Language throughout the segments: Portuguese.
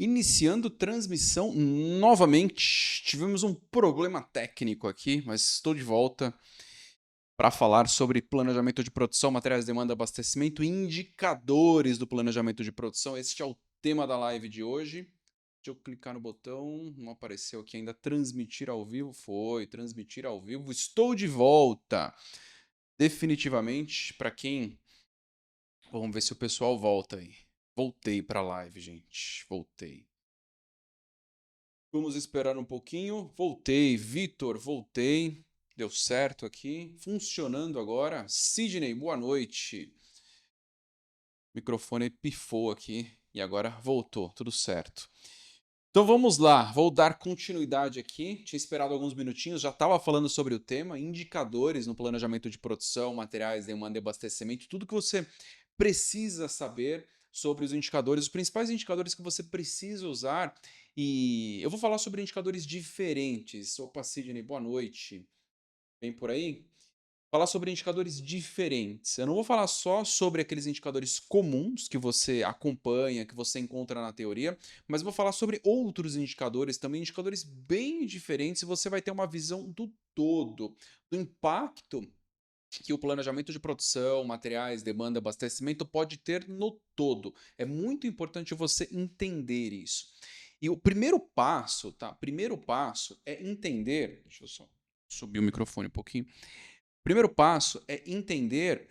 Iniciando transmissão novamente. Tivemos um problema técnico aqui, mas estou de volta para falar sobre planejamento de produção, materiais, demanda, abastecimento e indicadores do planejamento de produção. Este é o tema da live de hoje. Deixa eu clicar no botão, não apareceu aqui ainda. Transmitir ao vivo, foi. Transmitir ao vivo, estou de volta. Definitivamente, para quem. Vamos ver se o pessoal volta aí. Voltei para a live, gente. Voltei. Vamos esperar um pouquinho. Voltei, Vitor, voltei. Deu certo aqui. Funcionando agora. Sidney, boa noite. O microfone pifou aqui e agora voltou, tudo certo. Então vamos lá, vou dar continuidade aqui. Tinha esperado alguns minutinhos, já estava falando sobre o tema, indicadores no planejamento de produção, materiais, demanda e abastecimento, tudo que você precisa saber sobre os indicadores, os principais indicadores que você precisa usar. E eu vou falar sobre indicadores diferentes. Opa, Sidney, boa noite. Vem por aí? Falar sobre indicadores diferentes. Eu não vou falar só sobre aqueles indicadores comuns que você acompanha, que você encontra na teoria, mas vou falar sobre outros indicadores também, indicadores bem diferentes, e você vai ter uma visão do todo, do impacto que o planejamento de produção, materiais, demanda, abastecimento pode ter no todo. É muito importante você entender isso. E o primeiro passo, tá? Primeiro passo é entender. Deixa eu só subir o microfone um pouquinho. Primeiro passo é entender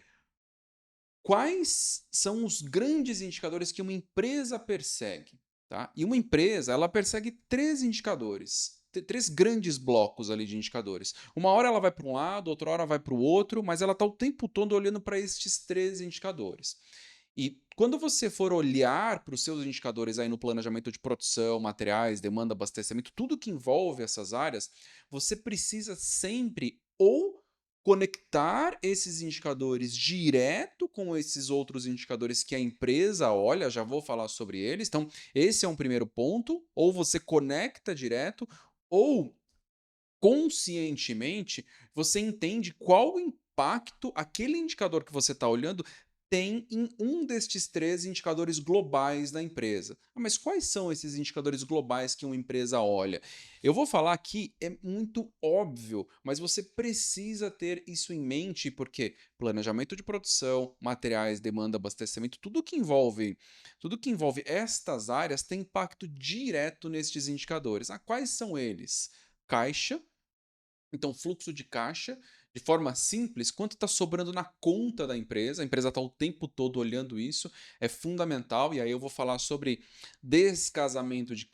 quais são os grandes indicadores que uma empresa persegue, tá? E uma empresa, ela persegue três indicadores, três grandes blocos ali de indicadores. Uma hora ela vai para um lado, outra hora vai para o outro, mas ela está o tempo todo olhando para estes três indicadores. E quando você for olhar para os seus indicadores aí no planejamento de produção, materiais, demanda, abastecimento, tudo que envolve essas áreas, você precisa sempre ou conectar esses indicadores direto com esses outros indicadores que a empresa olha, já vou falar sobre eles. Então, esse é um primeiro ponto, ou você conecta direto, ou conscientemente você entende qual o impacto aquele indicador que você está olhando tem em um destes três indicadores globais da empresa. Ah, mas quais são esses indicadores globais que uma empresa olha? Eu vou falar aqui, é muito óbvio, mas você precisa ter isso em mente, porque planejamento de produção, materiais, demanda, abastecimento, tudo que envolve estas áreas tem impacto direto nestes indicadores. Ah, quais são eles? Caixa. Então, fluxo de caixa, de forma simples, quanto está sobrando na conta da empresa, a empresa está o tempo todo olhando isso, é fundamental, e aí eu vou falar sobre descasamento de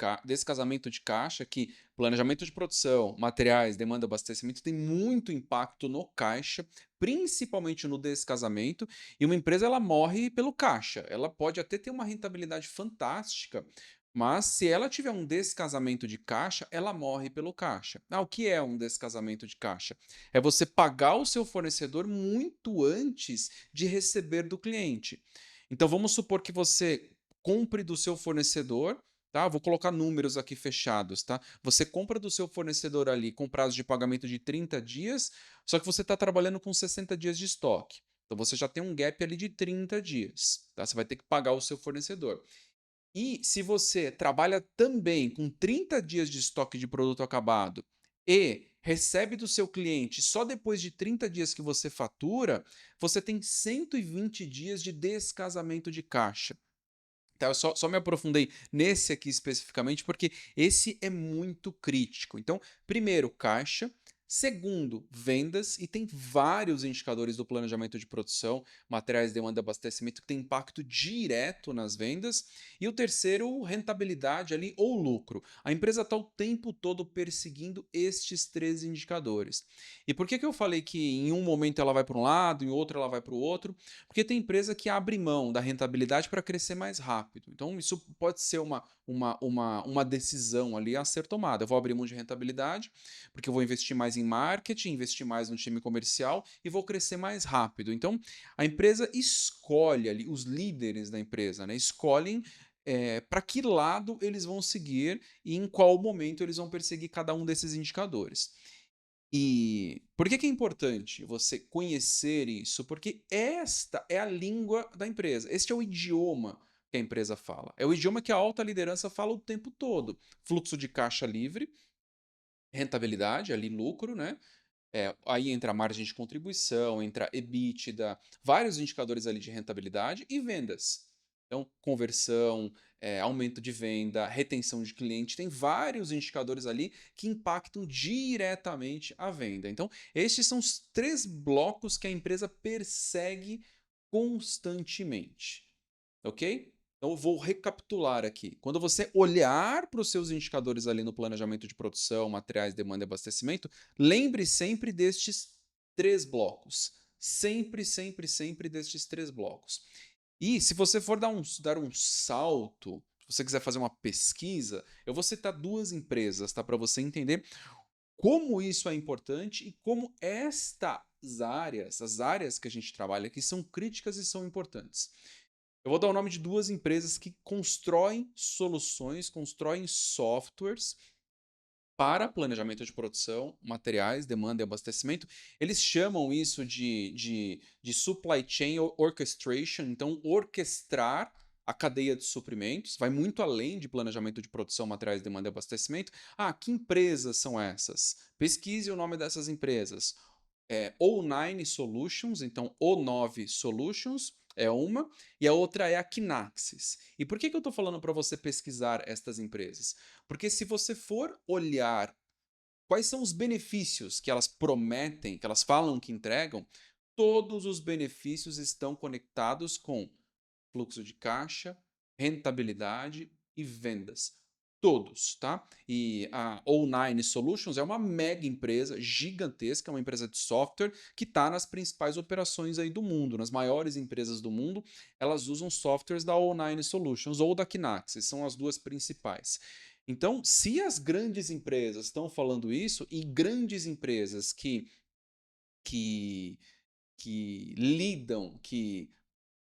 caixa, que planejamento de produção, materiais, demanda, abastecimento tem muito impacto no caixa, principalmente no descasamento, e uma empresa ela morre pelo caixa, ela pode até ter uma rentabilidade fantástica, mas se ela tiver um descasamento de caixa, ela morre pelo caixa. Ah, o que é um descasamento de caixa? É você pagar o seu fornecedor muito antes de receber do cliente. Então vamos supor que você compre do seu fornecedor, tá? Vou colocar números aqui fechados, tá? Você compra do seu fornecedor ali com prazo de pagamento de 30 dias, só que você está trabalhando com 60 dias de estoque. Então você já tem um gap ali de 30 dias, tá? Você vai ter que pagar o seu fornecedor. E se você trabalha também com 30 dias de estoque de produto acabado e recebe do seu cliente só depois de 30 dias que você fatura, você tem 120 dias de descasamento de caixa. Tá, eu só me aprofundei nesse aqui especificamente porque esse é muito crítico. Então, primeiro, caixa. Segundo, vendas, e tem vários indicadores do planejamento de produção, materiais, demanda, abastecimento, que tem impacto direto nas vendas. E o terceiro, rentabilidade ali ou lucro. A empresa está o tempo todo perseguindo estes três indicadores. E por que eu falei que em um momento ela vai para um lado, em outro ela vai para o outro? Porque tem empresa que abre mão da rentabilidade para crescer mais rápido. Então, isso pode ser uma decisão ali a ser tomada. Eu vou abrir mão de rentabilidade, porque eu vou investir mais em marketing, investir mais no time comercial e vou crescer mais rápido. Então, a empresa escolhe ali, os líderes da empresa, né, escolhem para que lado eles vão seguir e em qual momento eles vão perseguir cada um desses indicadores. E por que é importante você conhecer isso? Porque esta é a língua da empresa, este é o idioma. que a empresa fala. É o idioma que a alta liderança fala o tempo todo. Fluxo de caixa livre, rentabilidade, ali lucro, né? Aí entra a margem de contribuição, entra EBITDA, vários indicadores ali de rentabilidade e vendas. Então, conversão, aumento de venda, retenção de cliente, tem vários indicadores ali que impactam diretamente a venda. Então, estes são os 3 blocos que a empresa persegue constantemente, ok? Então, eu vou recapitular aqui. Quando você olhar para os seus indicadores ali no planejamento de produção, materiais, demanda e abastecimento, lembre sempre destes 3 blocos. Sempre, sempre, sempre destes 3 blocos. E se você for dar um salto, se você quiser fazer uma pesquisa, eu vou citar 2 empresas, tá? Para você entender como isso é importante e como estas áreas, as áreas que a gente trabalha aqui, são críticas e são importantes. Eu vou dar o nome de 2 empresas que constroem soluções, constroem softwares para planejamento de produção, materiais, demanda e abastecimento. Eles chamam isso de supply chain orchestration, então orquestrar a cadeia de suprimentos, vai muito além de planejamento de produção, materiais, demanda e abastecimento. Ah, que empresas são essas? Pesquise o nome dessas empresas. O9 Solutions, então O9 Solutions é uma, e a outra é a Kinaxis. E por que eu estou falando para você pesquisar estas empresas? Porque se você for olhar quais são os benefícios que elas prometem, que elas falam que entregam, todos os benefícios estão conectados com fluxo de caixa, rentabilidade e vendas. Todos, tá? E a O9 Solutions é uma mega empresa gigantesca, uma empresa de software que está nas principais operações aí do mundo, nas maiores empresas do mundo, elas usam softwares da O9 Solutions ou da Kinaxis, são as 2 principais. Então, se as grandes empresas estão falando isso, e grandes empresas que, que lidam, que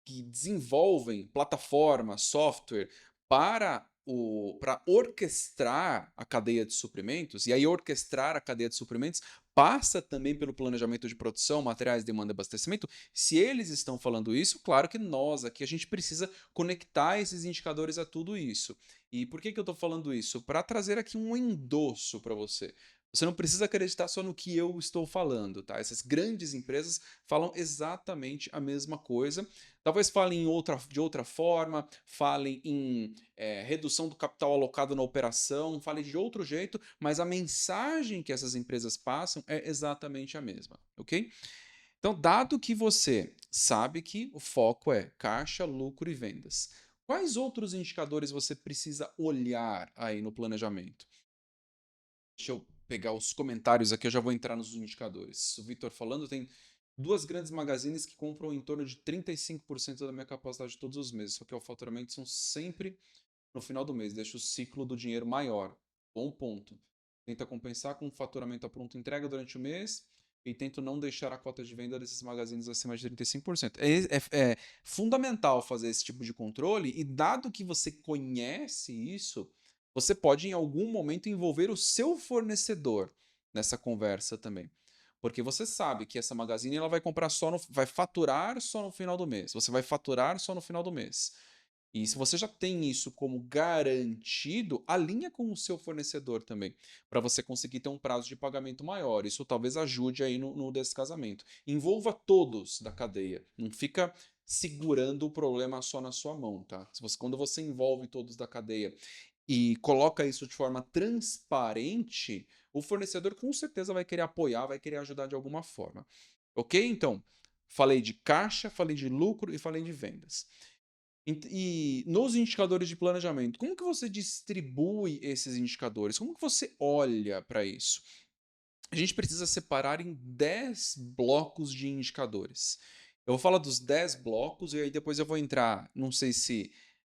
desenvolvem plataforma, software para orquestrar a cadeia de suprimentos, e aí orquestrar a cadeia de suprimentos passa também pelo planejamento de produção, materiais, demanda e abastecimento. Se eles estão falando isso, claro que nós aqui a gente precisa conectar esses indicadores a tudo isso. E por que eu estou falando isso? Para trazer aqui um endosso para você. Você não precisa acreditar só no que eu estou falando, tá? Essas grandes empresas falam exatamente a mesma coisa. Talvez falem de outra forma, falem em redução do capital alocado na operação, falem de outro jeito, mas a mensagem que essas empresas passam é exatamente a mesma, ok? Então, dado que você sabe que o foco é caixa, lucro e vendas, quais outros indicadores você precisa olhar aí no planejamento? Deixa eu pegar os comentários aqui, eu já vou entrar nos indicadores. O Vitor falando, tem 2 grandes magazines que compram em torno de 35% da minha capacidade todos os meses, só que o faturamento são sempre no final do mês, deixa o ciclo do dinheiro maior. Bom ponto. Tenta compensar com o faturamento a pronta entrega durante o mês e tento não deixar a cota de venda desses magazines acima de 35%. É fundamental fazer esse tipo de controle e dado que você conhece isso, você pode em algum momento envolver o seu fornecedor nessa conversa também. Porque você sabe que essa Magazine ela vai comprar vai faturar só no final do mês. Você vai faturar só no final do mês. E se você já tem isso como garantido, alinha com o seu fornecedor também, para você conseguir ter um prazo de pagamento maior. Isso talvez ajude aí no descasamento. Envolva todos da cadeia. Não fica segurando o problema só na sua mão, tá? Quando você envolve todos da cadeia e coloca isso de forma transparente, o fornecedor com certeza vai querer apoiar, vai querer ajudar de alguma forma. Ok? Então, falei de caixa, falei de lucro e falei de vendas. E nos indicadores de planejamento, como que você distribui esses indicadores? Como que você olha para isso? A gente precisa separar em 10 blocos de indicadores. Eu vou falar dos 10 blocos e aí depois eu vou entrar, não sei se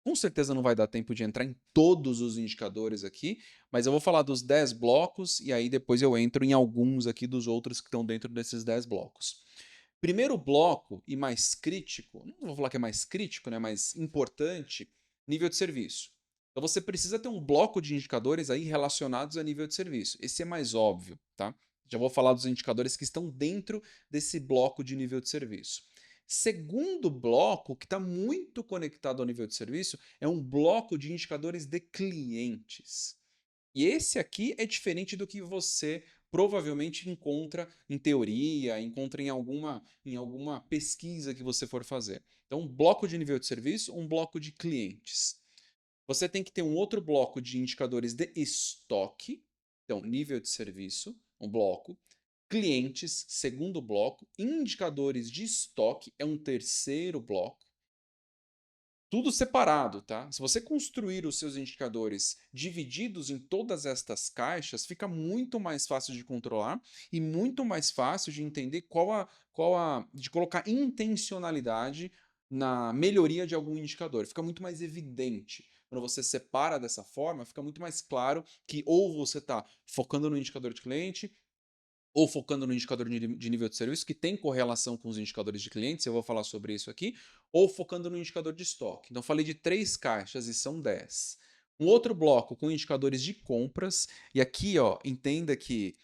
com certeza não vai dar tempo de entrar em todos os indicadores aqui, mas eu vou falar dos 10 blocos e aí depois eu entro em alguns aqui dos outros que estão dentro desses 10 blocos. Primeiro bloco e mais crítico, não vou falar que é mais crítico, né, mais importante, nível de serviço. Então você precisa ter um bloco de indicadores aí relacionados a nível de serviço. Esse é mais óbvio, tá? Já vou falar dos indicadores que estão dentro desse bloco de nível de serviço. Segundo bloco, que está muito conectado ao nível de serviço, é um bloco de indicadores de clientes. E esse aqui é diferente do que você provavelmente encontra em teoria, encontra em alguma pesquisa que você for fazer. Então, um bloco de nível de serviço, um bloco de clientes. Você tem que ter um outro bloco de indicadores de estoque, então nível de serviço, um bloco. Clientes, segundo bloco. Indicadores de estoque é um terceiro bloco. Tudo separado, tá? Se você construir os seus indicadores divididos em todas estas caixas, fica muito mais fácil de controlar e muito mais fácil de entender de colocar intencionalidade na melhoria de algum indicador. Fica muito mais evidente. Quando você separa dessa forma, fica muito mais claro que ou você está focando no indicador de cliente, ou focando no indicador de nível de serviço, que tem correlação com os indicadores de clientes, eu vou falar sobre isso aqui, ou focando no indicador de estoque. Então, falei de 3 caixas e são 10. Um outro bloco com indicadores de compras, e aqui, ó, entenda que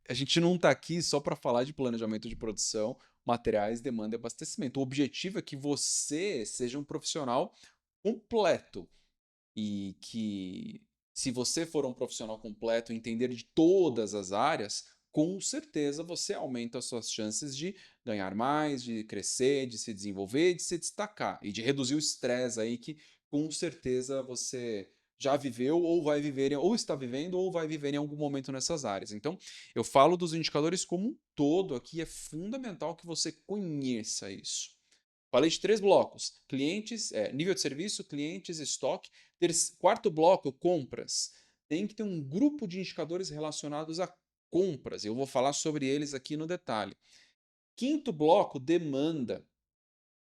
a gente não está aqui só para falar de planejamento de produção, materiais, demanda e abastecimento. O objetivo é que você seja um profissional completo e que, se você for um profissional completo e entender de todas as áreas, com certeza você aumenta as suas chances de ganhar mais, de crescer, de se desenvolver, de se destacar e de reduzir o estresse aí que com certeza você já viveu ou vai viver, ou está vivendo ou vai viver em algum momento nessas áreas. Então, eu falo dos indicadores como um todo aqui, é fundamental que você conheça isso. Falei de 3 blocos: clientes, nível de serviço, clientes, estoque. Quarto bloco, compras. Tem que ter um grupo de indicadores relacionados a compras. Eu vou falar sobre eles aqui no detalhe. Quinto bloco, demanda.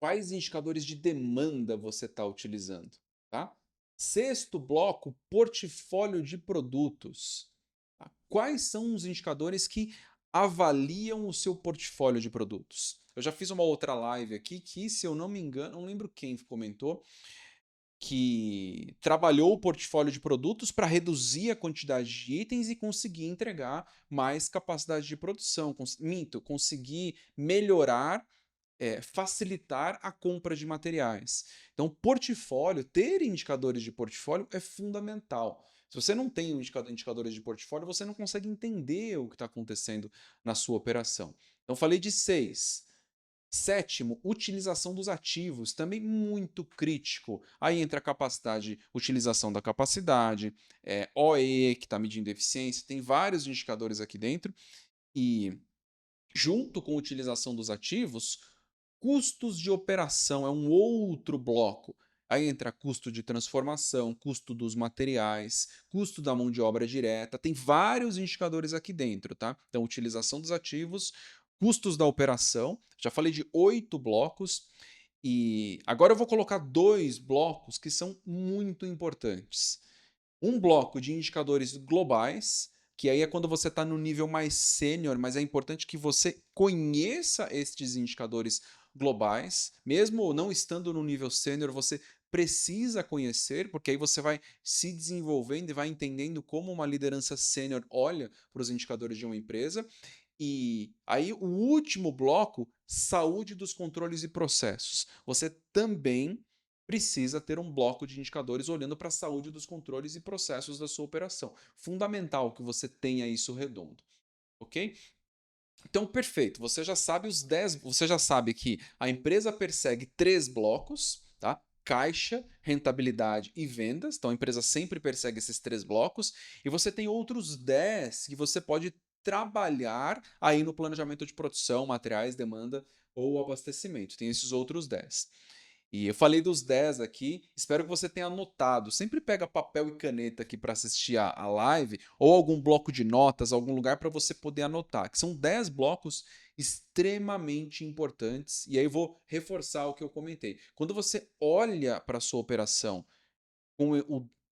Quais indicadores de demanda você está utilizando? Tá? Sexto bloco, portfólio de produtos. Tá? Quais são os indicadores que avaliam o seu portfólio de produtos? Eu já fiz uma outra live aqui que, se eu não me engano, não lembro quem comentou, que trabalhou o portfólio de produtos para reduzir a quantidade de itens e conseguir entregar mais capacidade de produção. Conseguir melhorar, facilitar a compra de materiais. Então, portfólio, ter indicadores de portfólio é fundamental. Se você não tem indicadores de portfólio, você não consegue entender o que está acontecendo na sua operação. Então, falei de 6. Sétimo, utilização dos ativos, também muito crítico. Aí entra a capacidade, utilização da capacidade, OE, que está medindo eficiência, tem vários indicadores aqui dentro. E junto com a utilização dos ativos, custos de operação é um outro bloco. Aí entra custo de transformação, custo dos materiais, custo da mão de obra direta. Tem vários indicadores aqui dentro, tá? Então, utilização dos ativos, custos da operação. Já falei de 8 blocos. E agora eu vou colocar 2 blocos que são muito importantes. Um bloco de indicadores globais, que aí é quando você está no nível mais sênior, mas é importante que você conheça estes indicadores globais, mesmo não estando no nível sênior, você precisa conhecer, porque aí você vai se desenvolvendo e vai entendendo como uma liderança sênior olha para os indicadores de uma empresa. E aí o último bloco, saúde dos controles e processos. Você também precisa ter um bloco de indicadores olhando para a saúde dos controles e processos da sua operação. Fundamental que você tenha isso redondo, ok? Então, perfeito. Você já sabe os 10, você já sabe que a empresa persegue 3 blocos, tá? Caixa, rentabilidade e vendas. Então, a empresa sempre persegue esses 3 blocos. E você tem outros 10 que você pode trabalhar aí no planejamento de produção, materiais, demanda ou abastecimento. Tem esses outros 10. E eu falei dos 10 aqui, espero que você tenha anotado. Sempre pega papel e caneta aqui para assistir a live, ou algum bloco de notas, algum lugar para você poder anotar, que são 10 blocos extremamente importantes. E aí eu vou reforçar o que eu comentei. Quando você olha para a sua operação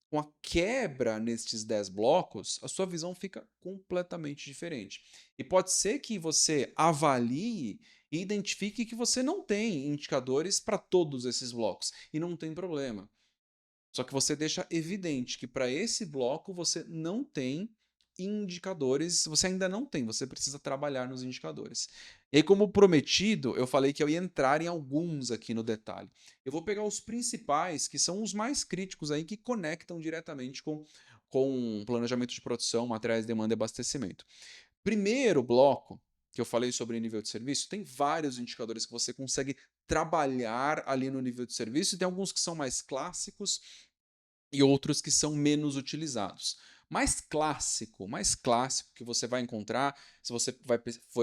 com a quebra nestes 10 blocos, a sua visão fica completamente diferente. E pode ser que você avalie e identifique que você não tem indicadores para todos esses blocos. E não tem problema. Só que você deixa evidente que para esse bloco você não tem indicadores. Você ainda não tem, você precisa trabalhar nos indicadores. E aí, como prometido, eu falei que eu ia entrar em alguns aqui no detalhe. Eu vou pegar os principais, que são os mais críticos aí, que conectam diretamente com planejamento de produção, materiais, demanda e abastecimento. Primeiro bloco, que eu falei sobre nível de serviço, tem vários indicadores que você consegue trabalhar ali no nível de serviço, e tem alguns que são mais clássicos e outros que são menos utilizados. Mais clássico que você vai encontrar, se você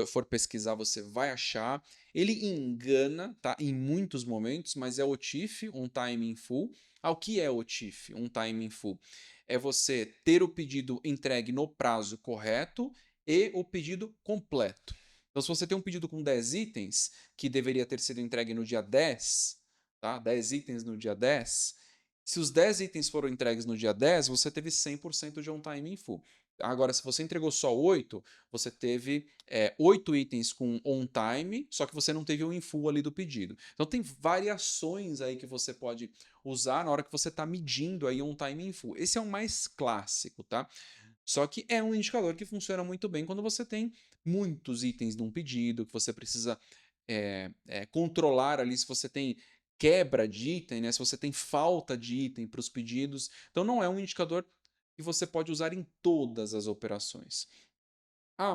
for pesquisar, você vai achar. Ele engana, tá? Em muitos momentos, mas é o TIF, On Time in Full. O que é o TIF, On Time in Full? É você ter o pedido entregue no prazo correto e o pedido completo. Então, se você tem um pedido com 10 itens, que deveria ter sido entregue no dia 10, tá? 10 itens no dia 10, se os 10 itens foram entregues no dia 10, você teve 100% de on time in full. Agora, se você entregou só 8, você teve 8 itens com on time, só que você não teve o in full ali do pedido. Então tem variações aí que você pode usar na hora que você está medindo aí on time in full. Esse é o mais clássico, tá? Só que é um indicador que funciona muito bem quando você tem muitos itens num pedido, que você precisa controlar ali se você tem quebra de item, né? Se você tem falta de item para os pedidos. Então não é um indicador que você pode usar em todas as operações.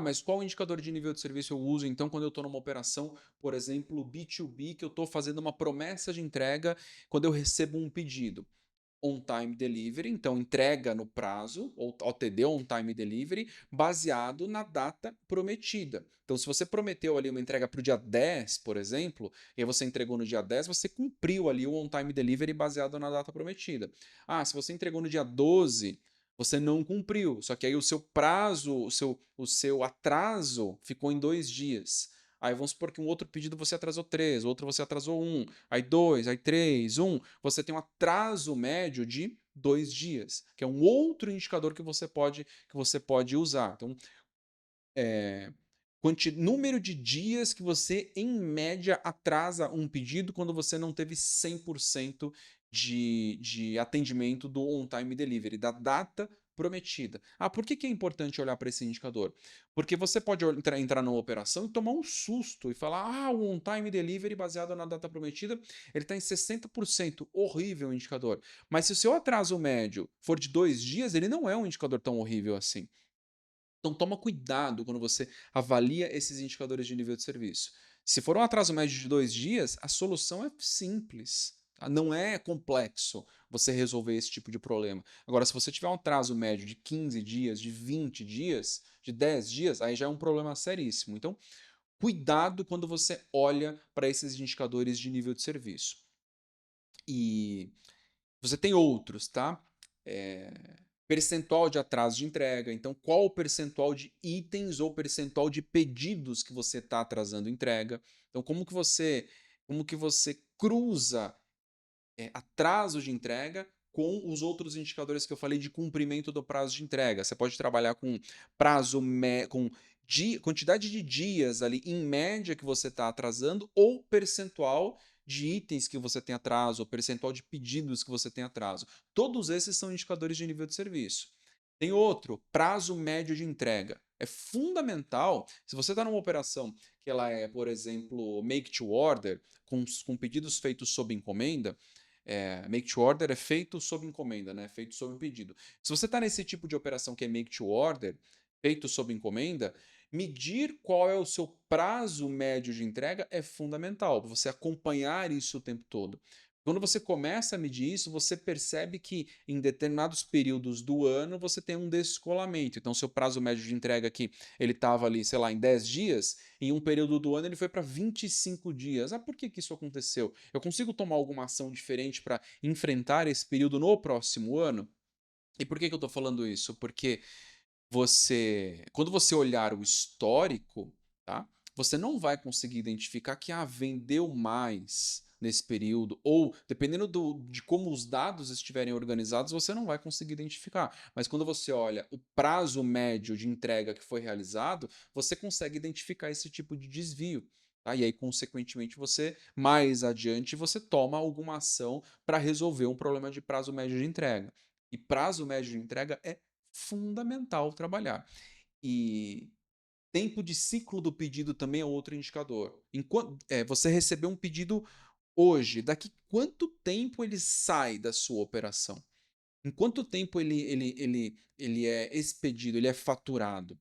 Mas qual indicador de nível de serviço eu uso então quando eu estou numa operação, por exemplo, B2B, que eu estou fazendo uma promessa de entrega quando eu recebo um pedido? On-time delivery, então entrega no prazo, ou OTD, on-time delivery, baseado na data prometida. Então, se você prometeu ali uma entrega para o dia 10, por exemplo, e aí você entregou no dia 10, você cumpriu ali o on-time delivery baseado na data prometida. Se você entregou no dia 12, você não cumpriu, só que aí o seu prazo, o seu atraso ficou em 2 dias. Aí vamos supor que um outro pedido você atrasou 3, outro você atrasou 1, aí 2, aí 3, 1. Você tem um atraso médio de 2 dias, que é um outro indicador que você pode usar. Então, é, número de dias que você, em média, atrasa um pedido quando você não teve 100% de atendimento do on-time delivery, da data prometida. Por que é importante olhar para esse indicador? Porque você pode entrar numa operação e tomar um susto e falar: o on-time delivery baseado na data prometida, ele está em 60%. Horrível o indicador. Mas se o seu atraso médio for de 2 dias, ele não é um indicador tão horrível assim. Então toma cuidado quando você avalia esses indicadores de nível de serviço. Se for um atraso médio de 2 dias, a solução é simples. Tá? Não é complexo você resolver esse tipo de problema. Agora, se você tiver um atraso médio de 15 dias, de 20 dias, de 10 dias, aí já é um problema seríssimo. Então, cuidado quando você olha para esses indicadores de nível de serviço. E você tem outros, tá? Percentual de atraso de entrega. Então, qual o percentual de itens ou percentual de pedidos que você está atrasando entrega? Então, como que você cruza atraso de entrega com os outros indicadores que eu falei de cumprimento do prazo de entrega? Você pode trabalhar com com quantidade de dias ali em média que você está atrasando ou percentual de itens que você tem atraso, ou percentual de pedidos que você tem atraso. Todos esses são indicadores de nível de serviço. Tem outro, prazo médio de entrega. É fundamental, se você está numa operação que ela é, por exemplo, make to order, com pedidos feitos sob encomenda, make to order é feito sob encomenda, né? Feito sob pedido. Se você está nesse tipo de operação que é make to order, feito sob encomenda, medir qual é o seu prazo médio de entrega é fundamental, para você acompanhar isso o tempo todo. Quando você começa a medir isso, você percebe que em determinados períodos do ano você tem um descolamento. Então, seu prazo médio de entrega aqui, ele estava ali, sei lá, em 10 dias, em um período do ano ele foi para 25 dias. Por que isso aconteceu? Eu consigo tomar alguma ação diferente para enfrentar esse período no próximo ano? E por que eu estou falando isso? Porque quando você olhar o histórico, tá? Você não vai conseguir identificar que vendeu mais nesse período, ou dependendo de como os dados estiverem organizados, você não vai conseguir identificar. Mas quando você olha o prazo médio de entrega que foi realizado, você consegue identificar esse tipo de desvio. Tá? E aí, consequentemente, você mais adiante você toma alguma ação para resolver um problema de prazo médio de entrega. E prazo médio de entrega é fundamental trabalhar. E tempo de ciclo do pedido também é outro indicador. Você recebeu um pedido hoje, daqui quanto tempo ele sai da sua operação? Em quanto tempo ele é expedido, ele é faturado?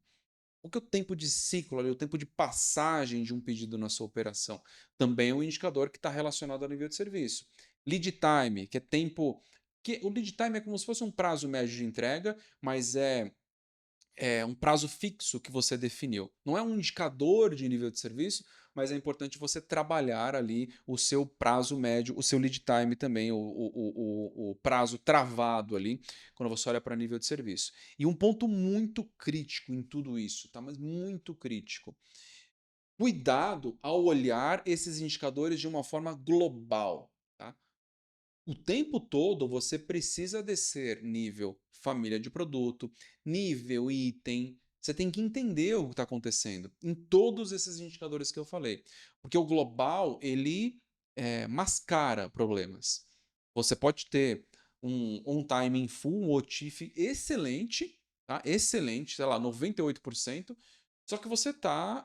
Qual que é o tempo de ciclo ali, o tempo de passagem de um pedido na sua operação? Também é um indicador que está relacionado ao nível de serviço. Lead time, que é tempo. O lead time é como se fosse um prazo médio de entrega, mas é um prazo fixo que você definiu. Não é um indicador de nível de serviço, mas é importante você trabalhar ali o seu prazo médio, o seu lead time também, o prazo travado ali, quando você olha para nível de serviço. E um ponto muito crítico em tudo isso, tá? Mas muito crítico. Cuidado ao olhar esses indicadores de uma forma global, tá? O tempo todo você precisa descer nível família de produto, nível item. Você tem que entender o que está acontecendo em todos esses indicadores que eu falei. Porque o global, ele mascara problemas. Você pode ter um on-time in full, um OTIF excelente, tá? Excelente, sei lá, 98%, só que você está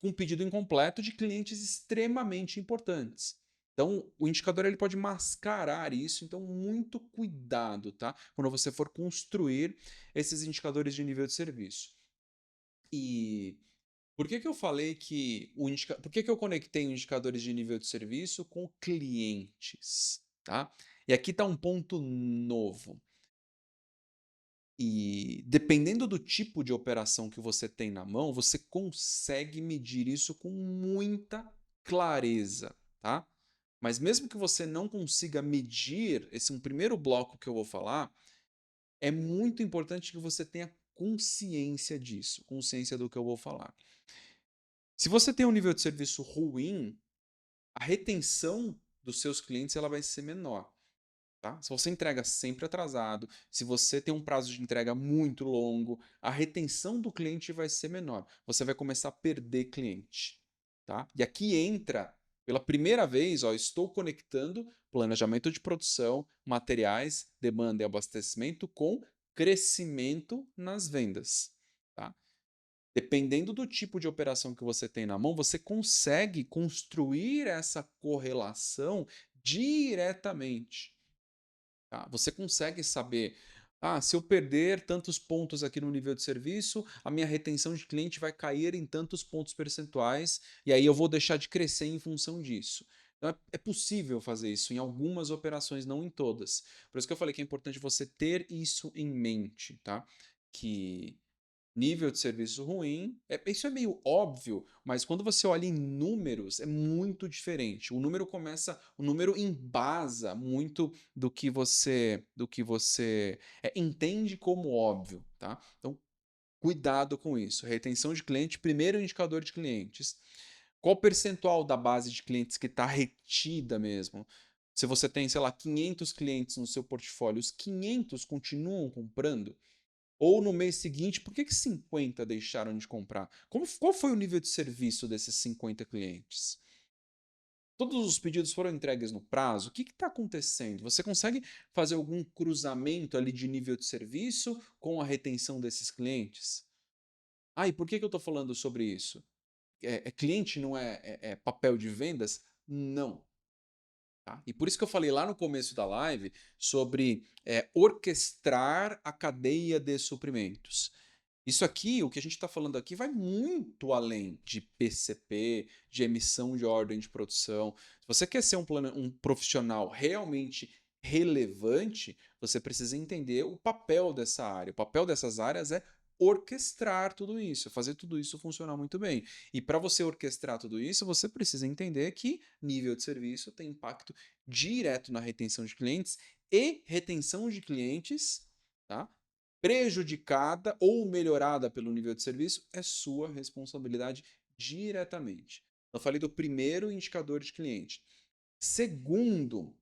com um pedido incompleto de clientes extremamente importantes. Então, o indicador ele pode mascarar isso, então muito cuidado, tá? Quando você for construir esses indicadores de nível de serviço. E por que eu falei que por que eu conectei os indicadores de nível de serviço com clientes, tá? E aqui está um ponto novo. E dependendo do tipo de operação que você tem na mão, você consegue medir isso com muita clareza, tá? Mas mesmo que você não consiga medir esse um primeiro bloco que eu vou falar, é muito importante que você tenha consciência disso, consciência do que eu vou falar. Se você tem um nível de serviço ruim, a retenção dos seus clientes ela vai ser menor. Tá? Se você entrega sempre atrasado, se você tem um prazo de entrega muito longo, a retenção do cliente vai ser menor. Você vai começar a perder cliente. Tá? E aqui entra, pela primeira vez, ó, estou conectando planejamento de produção, materiais, demanda e abastecimento com crescimento nas vendas. Tá? Dependendo do tipo de operação que você tem na mão, você consegue construir essa correlação diretamente. Tá? Você consegue saber, se eu perder tantos pontos aqui no nível de serviço, a minha retenção de cliente vai cair em tantos pontos percentuais e aí eu vou deixar de crescer em função disso. Então é possível fazer isso em algumas operações, não em todas. Por isso que eu falei que é importante você ter isso em mente, tá? Que nível de serviço ruim, isso é meio óbvio, mas quando você olha em números, é muito diferente. O número embasa muito do que você entende como óbvio, tá? Então, cuidado com isso. Retenção de cliente, primeiro indicador de clientes. Qual o percentual da base de clientes que está retida mesmo? Se você tem, sei lá, 500 clientes no seu portfólio, os 500 continuam comprando? Ou no mês seguinte, por que 50 deixaram de comprar? Qual foi o nível de serviço desses 50 clientes? Todos os pedidos foram entregues no prazo? O que está acontecendo? Você consegue fazer algum cruzamento ali de nível de serviço com a retenção desses clientes? E por que eu estou falando sobre isso? Cliente não é papel de vendas? Não. Tá? E por isso que eu falei lá no começo da live sobre orquestrar a cadeia de suprimentos. Isso aqui, o que a gente está falando aqui, vai muito além de PCP, de emissão de ordem de produção. Se você quer ser um profissional realmente relevante, você precisa entender o papel dessa área. O papel dessas áreas é orquestrar tudo isso, fazer tudo isso funcionar muito bem. E para você orquestrar tudo isso, você precisa entender que nível de serviço tem impacto direto na retenção de clientes e retenção de clientes, tá? Prejudicada ou melhorada pelo nível de serviço é sua responsabilidade diretamente. Eu falei do primeiro indicador de cliente. Segundo,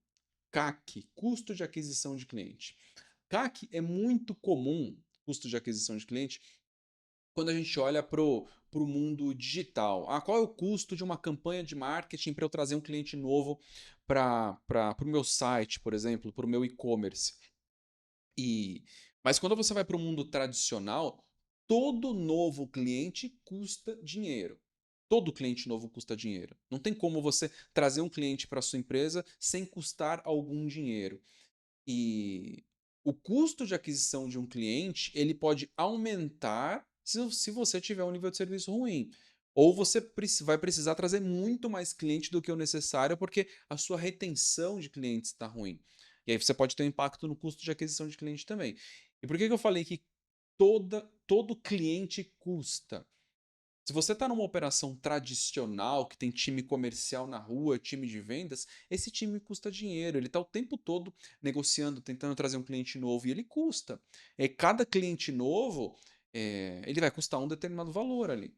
CAC, custo de aquisição de cliente. CAC é muito comum, custo de aquisição de cliente, quando a gente olha para o mundo digital. Qual é o custo de uma campanha de marketing para eu trazer um cliente novo para o meu site, por exemplo, para o meu e-commerce? E Mas quando você vai para o mundo tradicional, todo novo cliente custa dinheiro. Todo cliente novo custa dinheiro. Não tem como você trazer um cliente para sua empresa sem custar algum dinheiro. E o custo de aquisição de um cliente, ele pode aumentar se você tiver um nível de serviço ruim. Ou você vai precisar trazer muito mais cliente do que o necessário, porque a sua retenção de clientes está ruim. E aí você pode ter um impacto no custo de aquisição de cliente também. E por que eu falei que todo cliente custa? Se você está numa operação tradicional, que tem time comercial na rua, time de vendas, esse time custa dinheiro. Ele está o tempo todo negociando, tentando trazer um cliente novo e ele custa. Cada cliente novo, ele vai custar um determinado valor ali.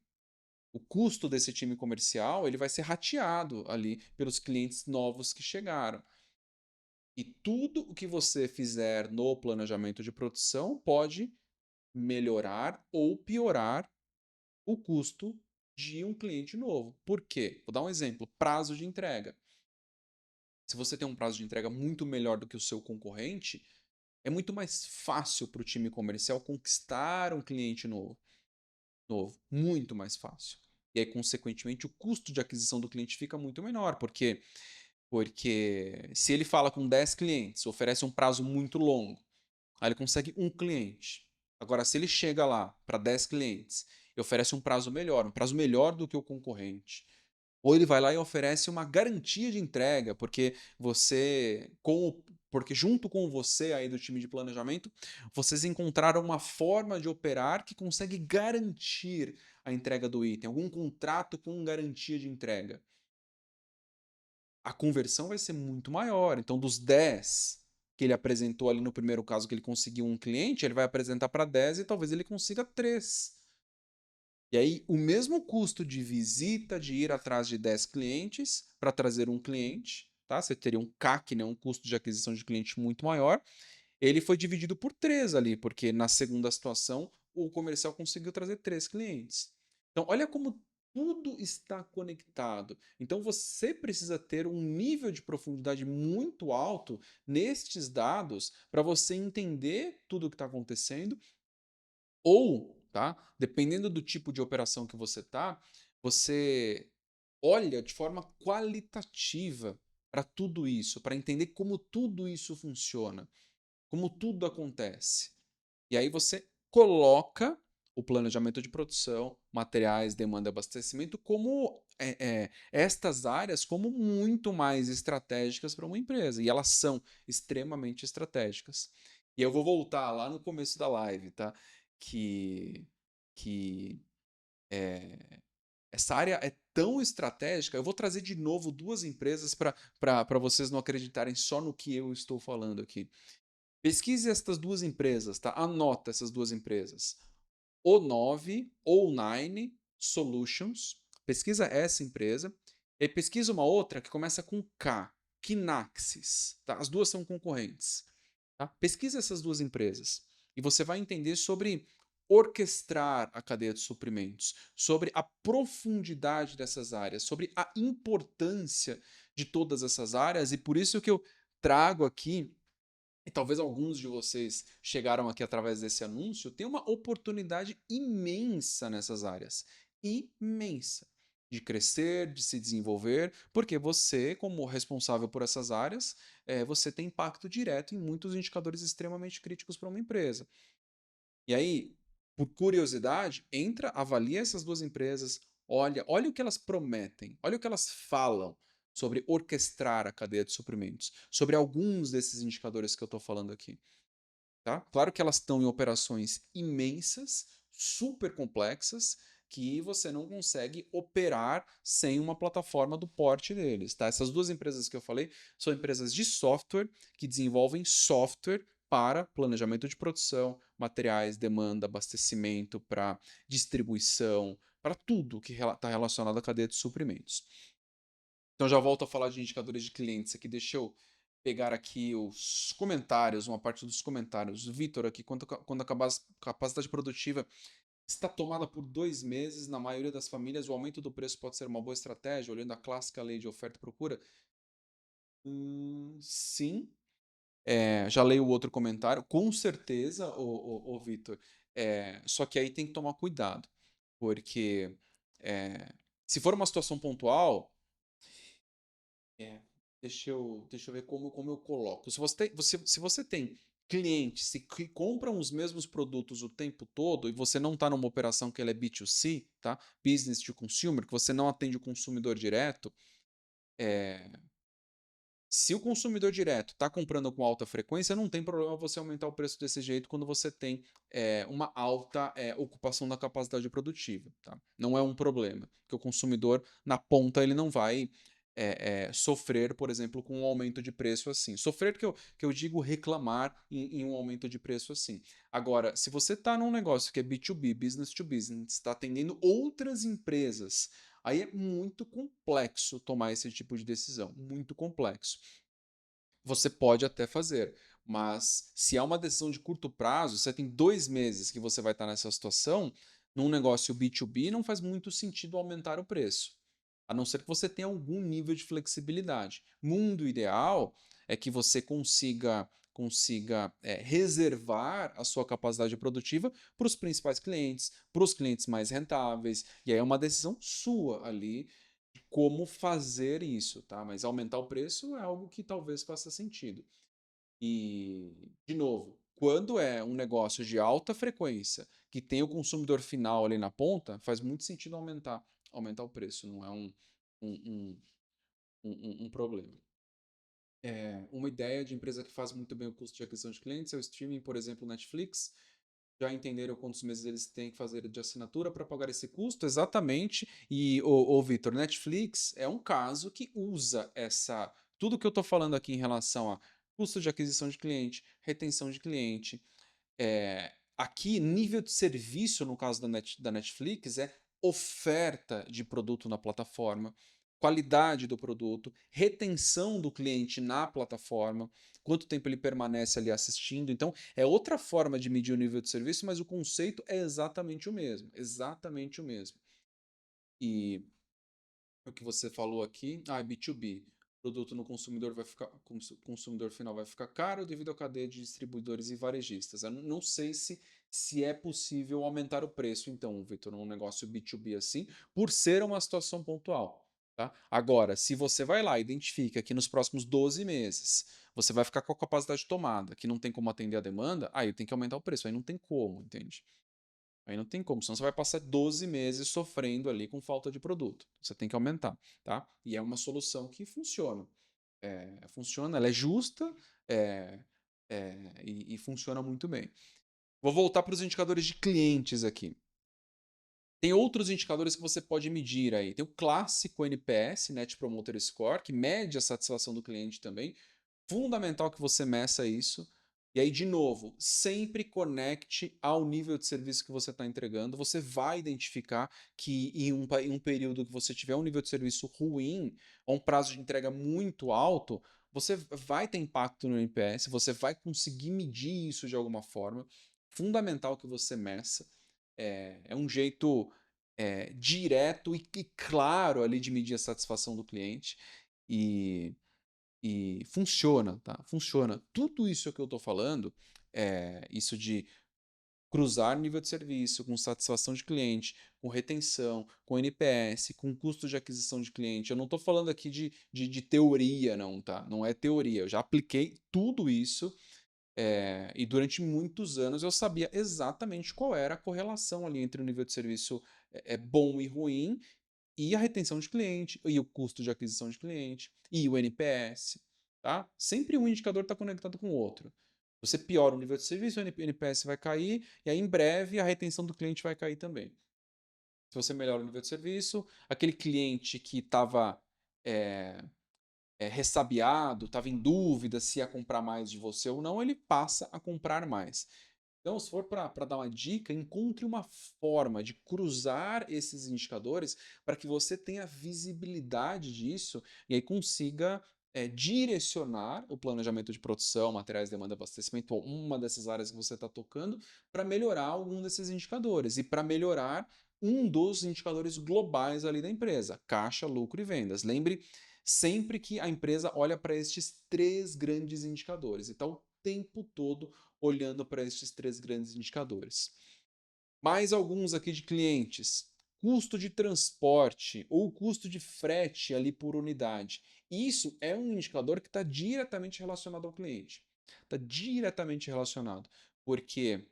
O custo desse time comercial ele vai ser rateado ali pelos clientes novos que chegaram. E tudo o que você fizer no planejamento de produção pode melhorar ou piorar o custo de um cliente novo. Por quê? Vou dar um exemplo: prazo de entrega. Se você tem um prazo de entrega muito melhor do que o seu concorrente, é muito mais fácil para o time comercial conquistar um cliente novo. Muito mais fácil. E aí, consequentemente, o custo de aquisição do cliente fica muito menor, porque se ele fala com 10 clientes, oferece um prazo muito longo, aí ele consegue um cliente. Agora, se ele chega lá para 10 clientes e oferece um prazo melhor do que o concorrente, ou ele vai lá e oferece uma garantia de entrega, porque junto com você aí do time de planejamento, vocês encontraram uma forma de operar que consegue garantir a entrega do item, algum contrato com garantia de entrega. A conversão vai ser muito maior. Então, dos 10 que ele apresentou ali no primeiro caso que ele conseguiu um cliente, ele vai apresentar para 10 e talvez ele consiga 3. E aí, o mesmo custo de visita, de ir atrás de 10 clientes para trazer um cliente, tá? Você teria um CAC, né? Um custo de aquisição de cliente muito maior. Ele foi dividido por 3 ali, porque na segunda situação o comercial conseguiu trazer 3 clientes. Então, olha como tudo está conectado. Então, você precisa ter um nível de profundidade muito alto nestes dados para você entender tudo o que está acontecendo ou, tá? Dependendo do tipo de operação que você olha de forma qualitativa para tudo isso, para entender como tudo isso funciona, como tudo acontece. E aí você coloca o planejamento de produção, materiais, demanda e abastecimento como estas áreas como muito mais estratégicas para uma empresa. E elas são extremamente estratégicas. E eu vou voltar lá no começo da live, tá? Que, que essa área é tão estratégica. Eu vou trazer de novo duas empresas para vocês não acreditarem só no que eu estou falando aqui. Pesquise estas duas empresas, tá? Anota essas duas empresas. O9 ou Nine Solutions. Pesquisa essa empresa. E pesquisa uma outra que começa com K, Kinaxis. Tá? As duas são concorrentes. Tá? Pesquisa essas duas empresas e você vai entender sobre orquestrar a cadeia de suprimentos, sobre a profundidade dessas áreas, sobre a importância de todas essas áreas e por isso que eu trago aqui e talvez alguns de vocês chegaram aqui através desse anúncio, tem uma oportunidade imensa nessas áreas. Imensa. De crescer, de se desenvolver, porque você, como responsável por essas áreas, você tem impacto direto em muitos indicadores extremamente críticos para uma empresa. E aí, por curiosidade, entra, avalia essas duas empresas, olha o que elas prometem, olha o que elas falam sobre orquestrar a cadeia de suprimentos, sobre alguns desses indicadores que eu estou falando aqui. Tá? Claro que elas estão em operações imensas, super complexas, que você não consegue operar sem uma plataforma do porte deles. Tá? Essas duas empresas que eu falei são empresas de software que desenvolvem software para planejamento de produção, materiais, demanda, abastecimento, para distribuição, para tudo que está relacionado à cadeia de suprimentos. Então já volto a falar de indicadores de clientes aqui. Deixa eu pegar aqui os comentários, uma parte dos comentários. Vitor aqui, quando a capacidade produtiva está tomada por 2 meses, na maioria das famílias, o aumento do preço pode ser uma boa estratégia, olhando a clássica lei de oferta e procura? Sim. Já leio o outro comentário, com certeza, ô Vitor. Só que aí tem que tomar cuidado, porque é, se for uma situação pontual, é, deixa eu ver como eu coloco. Se você tem clientes que compram os mesmos produtos o tempo todo e você não está numa operação que ela é B2C, tá? Business to consumer, que você não atende o consumidor direto, é, se o consumidor direto está comprando com alta frequência, não tem problema você aumentar o preço desse jeito quando você tem uma alta ocupação da capacidade produtiva. Tá? Não é um problema, porque o consumidor, na ponta, ele não vai sofrer, por exemplo, com um aumento de preço assim. Sofrer que eu digo reclamar em um aumento de preço assim. Agora, se você está num negócio que é B2B, business to business, está atendendo outras empresas. Aí é muito complexo tomar esse tipo de decisão, muito complexo. Você pode até fazer, mas se é uma decisão de curto prazo, você tem 2 meses que você vai estar nessa situação, num negócio B2B não faz muito sentido aumentar o preço, a não ser que você tenha algum nível de flexibilidade. Mundo ideal é que você consiga reservar a sua capacidade produtiva para os principais clientes, para os clientes mais rentáveis, e aí é uma decisão sua ali de como fazer isso, tá? Mas aumentar o preço é algo que talvez faça sentido. E, de novo, quando é um negócio de alta frequência, que tem o consumidor final ali na ponta, faz muito sentido aumentar o preço, não é um, um, um problema. Uma ideia de empresa que faz muito bem o custo de aquisição de clientes é o streaming, por exemplo, Netflix. Já entenderam quantos meses eles têm que fazer de assinatura para pagar esse custo? Exatamente. E, Vitor, Netflix é um caso que usa tudo que eu estou falando aqui em relação a custo de aquisição de cliente, retenção de cliente. Aqui, nível de serviço, no caso da Netflix, é oferta de produto na plataforma, qualidade do produto, retenção do cliente na plataforma, quanto tempo ele permanece ali assistindo. Então, é outra forma de medir o nível de serviço, mas o conceito é exatamente o mesmo. Exatamente o mesmo. E o que você falou aqui, B2B. O produto no consumidor consumidor final vai ficar caro devido à cadeia de distribuidores e varejistas. Eu não sei se é possível aumentar o preço, então, Vitor, num negócio B2B assim, por ser uma situação pontual. Tá? Agora, se você vai lá e identifica que nos próximos 12 meses você vai ficar com a capacidade tomada, que não tem como atender a demanda, aí tem que aumentar o preço, aí não tem como, entende? Aí não tem como, senão você vai passar 12 meses sofrendo ali com falta de produto. Você tem que aumentar, tá? E é uma solução que funciona. Funciona, ela é justa é, e funciona muito bem. Vou voltar para os indicadores de clientes aqui. Tem outros indicadores que você pode medir aí. Tem o clássico NPS, Net Promoter Score, que mede a satisfação do cliente também. Fundamental que você meça isso. E aí, de novo, sempre conecte ao nível de serviço que você está entregando. Você vai identificar que em um período que você tiver um nível de serviço ruim, ou um prazo de entrega muito alto, você vai ter impacto no NPS, você vai conseguir medir isso de alguma forma. Fundamental que você meça. É um jeito direto e claro ali de medir a satisfação do cliente. E funciona, tá? Funciona. Tudo isso que eu estou falando, isso de cruzar nível de serviço, com satisfação de cliente, com retenção, com NPS, com custo de aquisição de cliente. Eu não estou falando aqui de teoria, não, tá? Não é teoria. Eu já apliquei tudo isso e durante muitos anos eu sabia exatamente qual era a correlação ali entre o nível de serviço bom e ruim e a retenção de cliente, e o custo de aquisição de cliente, e o NPS. Tá? Sempre um indicador está conectado com o outro. Você piora o nível de serviço, o NPS vai cair, e aí em breve a retenção do cliente vai cair também. Se você melhora o nível de serviço, aquele cliente que estava ressabiado, estava em dúvida se ia comprar mais de você ou não, ele passa a comprar mais. Então, se for para dar uma dica, encontre uma forma de cruzar esses indicadores para que você tenha visibilidade disso e aí consiga direcionar o planejamento de produção, materiais, demanda, abastecimento, ou uma dessas áreas que você está tocando, para melhorar algum desses indicadores e para melhorar um dos indicadores globais ali da empresa, caixa, lucro e vendas. Lembre sempre que a empresa olha para estes três grandes indicadores. E está o tempo todo olhando para estes três grandes indicadores. Mais alguns aqui de clientes. Custo de transporte ou custo de frete ali por unidade. Isso é um indicador que está diretamente relacionado ao cliente. Está diretamente relacionado. Por quê?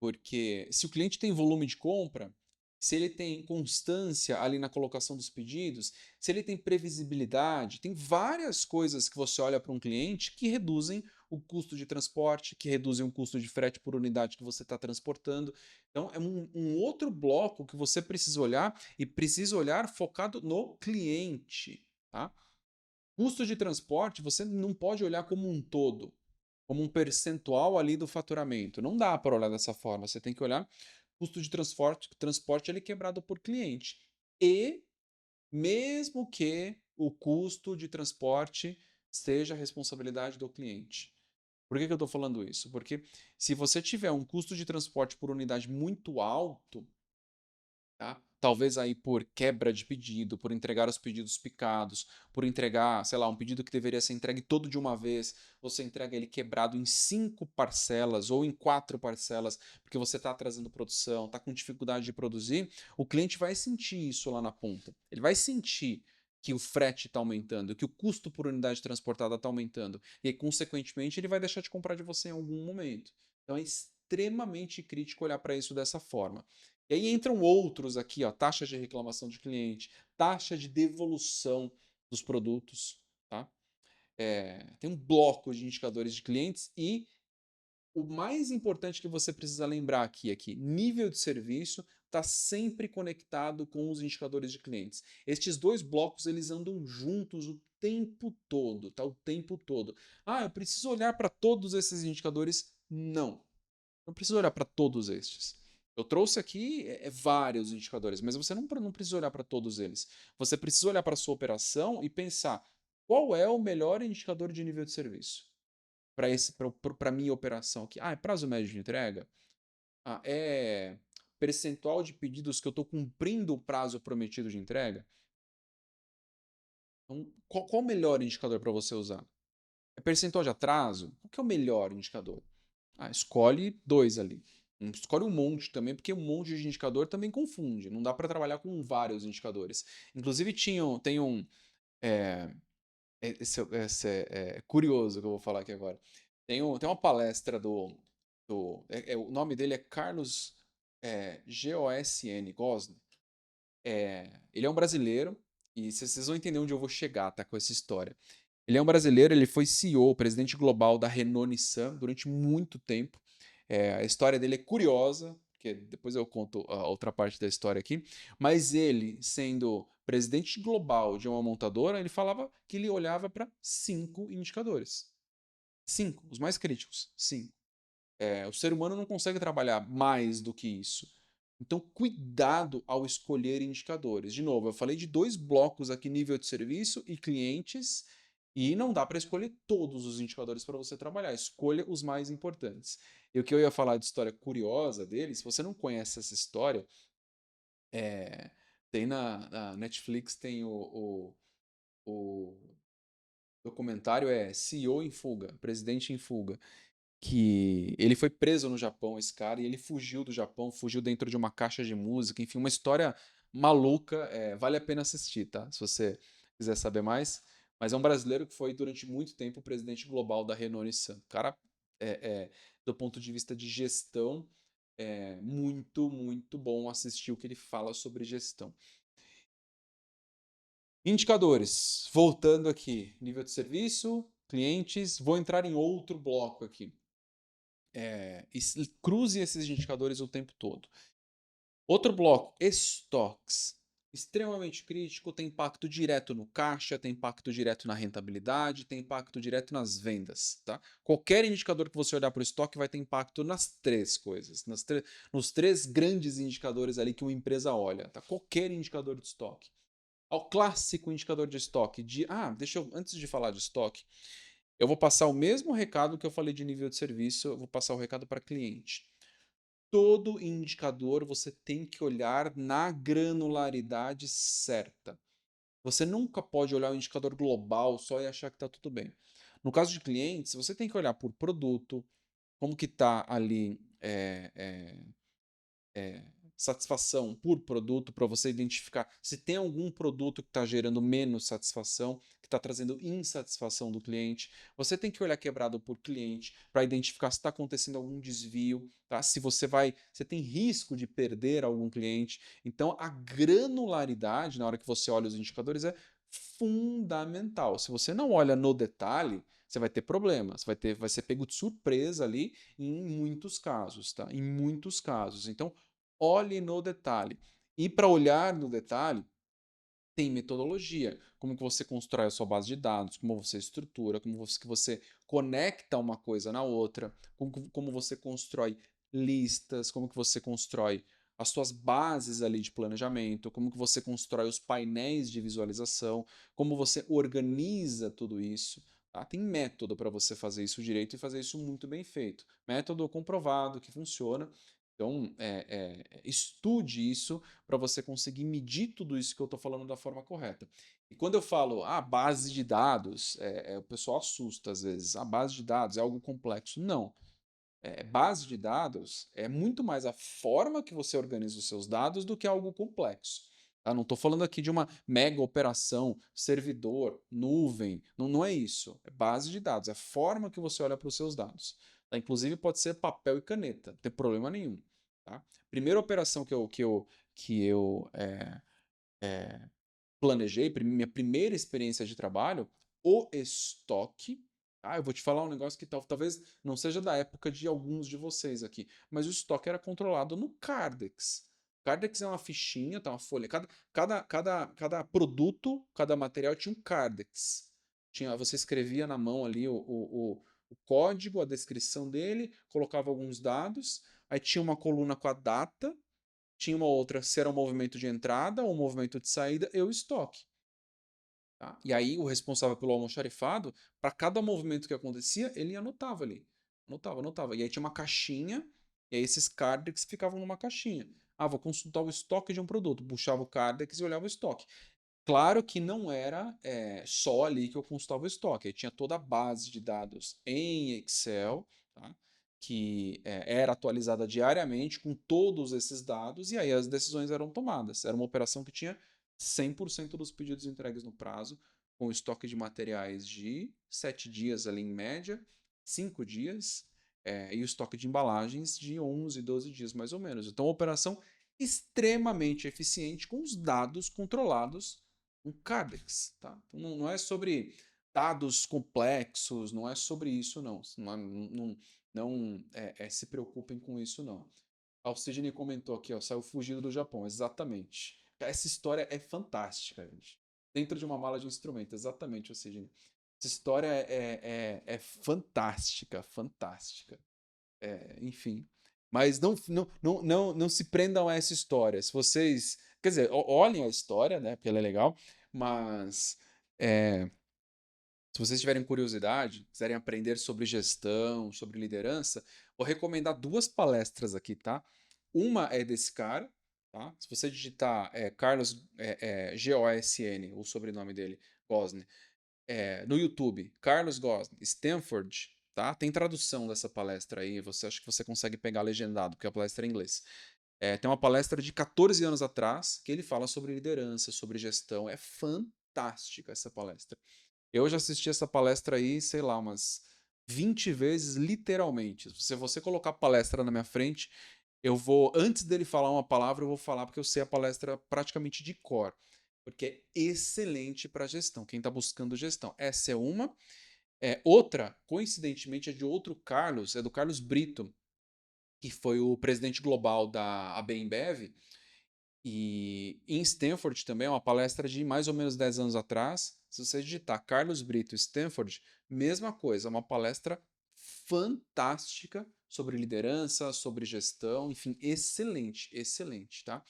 Porque se o cliente tem volume de compra, se ele tem constância ali na colocação dos pedidos, se ele tem previsibilidade, tem várias coisas que você olha para um cliente que reduzem o custo de transporte, que reduzem o custo de frete por unidade que você está transportando. Então, é um outro bloco que você precisa olhar e precisa olhar focado no cliente. Tá? Custo de transporte, você não pode olhar como um todo, como um percentual ali do faturamento. Não dá para olhar dessa forma. Você tem que olhar custo de transporte ele é quebrado por cliente. E mesmo que o custo de transporte seja responsabilidade do cliente. Por que eu estou falando isso? Porque se você tiver um custo de transporte por unidade muito alto, tá? Talvez aí por quebra de pedido, por entregar os pedidos picados, por entregar, sei lá, um pedido que deveria ser entregue todo de uma vez, você entrega ele quebrado em 5 parcelas ou em 4 parcelas, porque você está atrasando produção, está com dificuldade de produzir, o cliente vai sentir isso lá na ponta. Ele vai sentir que o frete está aumentando, que o custo por unidade transportada está aumentando, e aí, consequentemente, ele vai deixar de comprar de você em algum momento. Então é extremamente crítico olhar para isso dessa forma. E aí entram outros aqui, ó, taxa de reclamação de cliente, taxa de devolução dos produtos, tá? Tem um bloco de indicadores de clientes e o mais importante que você precisa lembrar aqui é que nível de serviço está sempre conectado com os indicadores de clientes. Estes dois blocos eles andam juntos o tempo todo, tá? O tempo todo. Ah, eu preciso olhar para todos esses indicadores? Não. Não precisa olhar para todos estes. Eu trouxe aqui vários indicadores, mas você não precisa olhar para todos eles. Você precisa olhar para a sua operação e pensar qual é o melhor indicador de nível de serviço para a minha operação aqui. Ah, é prazo médio de entrega? Ah, é percentual de pedidos que eu estou cumprindo o prazo prometido de entrega? Então, qual o melhor indicador para você usar? É percentual de atraso? Qual que é o melhor indicador? Ah, escolhe dois ali. Escolhe um monte também, porque um monte de indicador também confunde. Não dá para trabalhar com vários indicadores. Inclusive, tem um. É, esse é curioso que eu vou falar aqui agora. Tem uma palestra o nome dele é Carlos Gosn. Ele é um brasileiro, e vocês vão entender onde eu vou chegar, tá, com essa história. Ele é um brasileiro, ele foi CEO, presidente global da Renault-Nissan durante muito tempo. A história dele é curiosa, porque depois eu conto a outra parte da história aqui. Mas ele, sendo presidente global de uma montadora, ele falava que ele olhava para 5 indicadores. 5, os mais críticos. 5. O ser humano não consegue trabalhar mais do que isso. Então, cuidado ao escolher indicadores. De novo, eu falei de dois blocos aqui: nível de serviço e clientes, e não dá para escolher todos os indicadores para você trabalhar. Escolha os mais importantes. E o que eu ia falar de história curiosa dele, se você não conhece essa história, é, tem na Netflix tem o documentário CEO em Fuga, Presidente em Fuga, que ele foi preso no Japão, esse cara, e ele fugiu do Japão, fugiu dentro de uma caixa de música, enfim, uma história maluca, vale a pena assistir, tá? Se você quiser saber mais. Mas é um brasileiro que foi durante muito tempo o presidente global da Renault-Nissan. O cara, do ponto de vista de gestão, é muito, muito bom assistir o que ele fala sobre gestão. Indicadores. Voltando aqui, nível de serviço, clientes, vou entrar em outro bloco aqui. Cruze esses indicadores o tempo todo. Outro bloco, estoques. Extremamente crítico, tem impacto direto no caixa, tem impacto direto na rentabilidade, tem impacto direto nas vendas. Tá? Qualquer indicador que você olhar para o estoque vai ter impacto nas três coisas, nos três grandes indicadores ali que uma empresa olha. Tá? Qualquer indicador de estoque. Ao clássico indicador de estoque. Antes de falar de estoque, eu vou passar o mesmo recado que eu falei de nível de serviço, eu vou passar o recado para cliente. Todo indicador você tem que olhar na granularidade certa. Você nunca pode olhar o indicador global só e achar que está tudo bem. No caso de clientes, você tem que olhar por produto, como que está ali satisfação por produto para você identificar se tem algum produto que está gerando menos satisfação, que está trazendo insatisfação do cliente. Você tem que olhar quebrado por cliente para identificar se está acontecendo algum desvio, tá? Se você tem risco de perder algum cliente. Então, a granularidade na hora que você olha os indicadores é fundamental. Se você não olha no detalhe, você vai ter problemas, vai ser pego de surpresa ali em muitos casos, tá? Em muitos casos. Então, olhe no detalhe. E para olhar no detalhe, tem metodologia, como que você constrói a sua base de dados, como você estrutura, que você conecta uma coisa na outra, como você constrói listas, como que você constrói as suas bases ali de planejamento, como que você constrói os painéis de visualização, como você organiza tudo isso. Tá? Tem método para você fazer isso direito e fazer isso muito bem feito. Método comprovado que funciona. Então, estude isso para você conseguir medir tudo isso que eu estou falando da forma correta. E quando eu falo, base de dados, o pessoal assusta às vezes. A base de dados é algo complexo. Não. Base de dados é muito mais a forma que você organiza os seus dados do que algo complexo. Tá? Não estou falando aqui de uma mega operação, servidor, nuvem. Não, não é isso. É base de dados, é a forma que você olha para os seus dados. Tá? Inclusive pode ser papel e caneta, não tem problema nenhum. Tá? Primeira operação que eu planejei, minha primeira experiência de trabalho, o estoque. Eu vou te falar um negócio que talvez não seja da época de alguns de vocês aqui, mas o estoque era controlado no Cardex. Cardex é uma fichinha, tá, uma folha. Cada produto, cada material tinha um Cardex. Você escrevia na mão ali o código, a descrição dele, colocava alguns dados, aí tinha uma coluna com a data, tinha uma outra se era um movimento de entrada ou um movimento de saída e o estoque. Tá? E aí o responsável pelo almoxarifado, para cada movimento que acontecia, ele anotava ali. Anotava, anotava. E aí tinha uma caixinha, e aí esses cardex ficavam numa caixinha. Vou consultar o estoque de um produto. Puxava o cardex e olhava o estoque. Claro que não era só ali que eu consultava o estoque. Aí tinha toda a base de dados em Excel, tá? Que era atualizada diariamente com todos esses dados, e aí as decisões eram tomadas. Era uma operação que tinha 100% dos pedidos entregues no prazo, com estoque de materiais de 7 dias ali em média, 5 dias, e o estoque de embalagens de 11, 12 dias mais ou menos. Então, uma operação extremamente eficiente com os dados controlados um Cardex, tá? Então, não é sobre dados complexos, não é sobre isso, não. Não se preocupem com isso, não. O Sidney comentou aqui, ó, saiu fugido do Japão, exatamente. Essa história é fantástica, gente. Dentro de uma mala de instrumento, exatamente, o Sidney. Essa história é fantástica, fantástica. Enfim. Mas não se prendam a essa história. Se vocês. Quer dizer, olhem a história, né? Porque ela é legal. Mas se vocês tiverem curiosidade, quiserem aprender sobre gestão, sobre liderança, vou recomendar duas palestras aqui, tá? Uma é desse cara, tá? Se você digitar Carlos Gosn, o sobrenome dele, Gosn, no YouTube, Carlos Gosn, Stanford, tá? Tem tradução dessa palestra aí, você acha que você consegue pegar legendado, porque a palestra é em inglês. Tem uma palestra de 14 anos atrás que ele fala sobre liderança, sobre gestão. É fantástica essa palestra. Eu já assisti essa palestra aí, sei lá, umas 20 vezes, literalmente. Se você colocar a palestra na minha frente, eu vou, antes dele falar uma palavra, eu vou falar porque eu sei a palestra praticamente de cor. Porque é excelente para gestão, quem está buscando gestão. Essa é uma. Outra, coincidentemente, é de outro Carlos, é do Carlos Brito, que foi o presidente global da AB InBev, e em Stanford também, é uma palestra de mais ou menos 10 anos atrás. Se você digitar Carlos Brito Stanford, mesma coisa, uma palestra fantástica sobre liderança, sobre gestão, enfim, excelente, excelente, tá?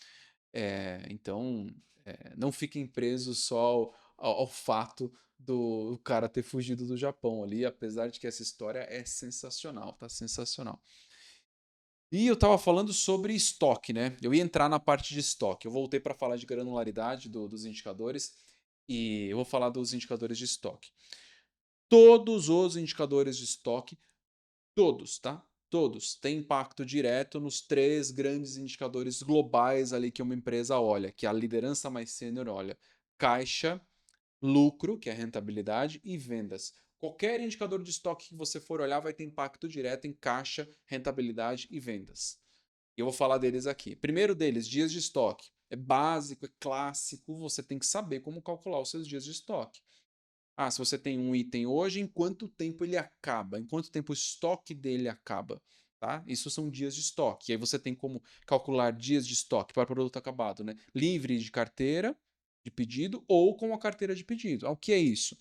Então, não fiquem presos só ao fato do cara ter fugido do Japão ali, apesar de que essa história é sensacional, tá? Sensacional. E eu estava falando sobre estoque, né? Eu ia entrar na parte de estoque. Eu voltei para falar de granularidade dos indicadores. E eu vou falar dos indicadores de estoque. Todos os indicadores de estoque, todos, tá? Todos têm impacto direto nos três grandes indicadores globais ali que uma empresa olha, que a liderança mais sênior olha: caixa, lucro, que é rentabilidade, e vendas. Qualquer indicador de estoque que você for olhar vai ter impacto direto em caixa, rentabilidade e vendas. E eu vou falar deles aqui. Primeiro deles, dias de estoque. É básico, é clássico, você tem que saber como calcular os seus dias de estoque. Ah, se você tem um item hoje, em quanto tempo ele acaba? Em quanto tempo o estoque dele acaba? Tá? Isso são dias de estoque. E aí você tem como calcular dias de estoque para produto acabado, né? Livre de carteira de pedido ou com a carteira de pedido. Ah, o que é isso?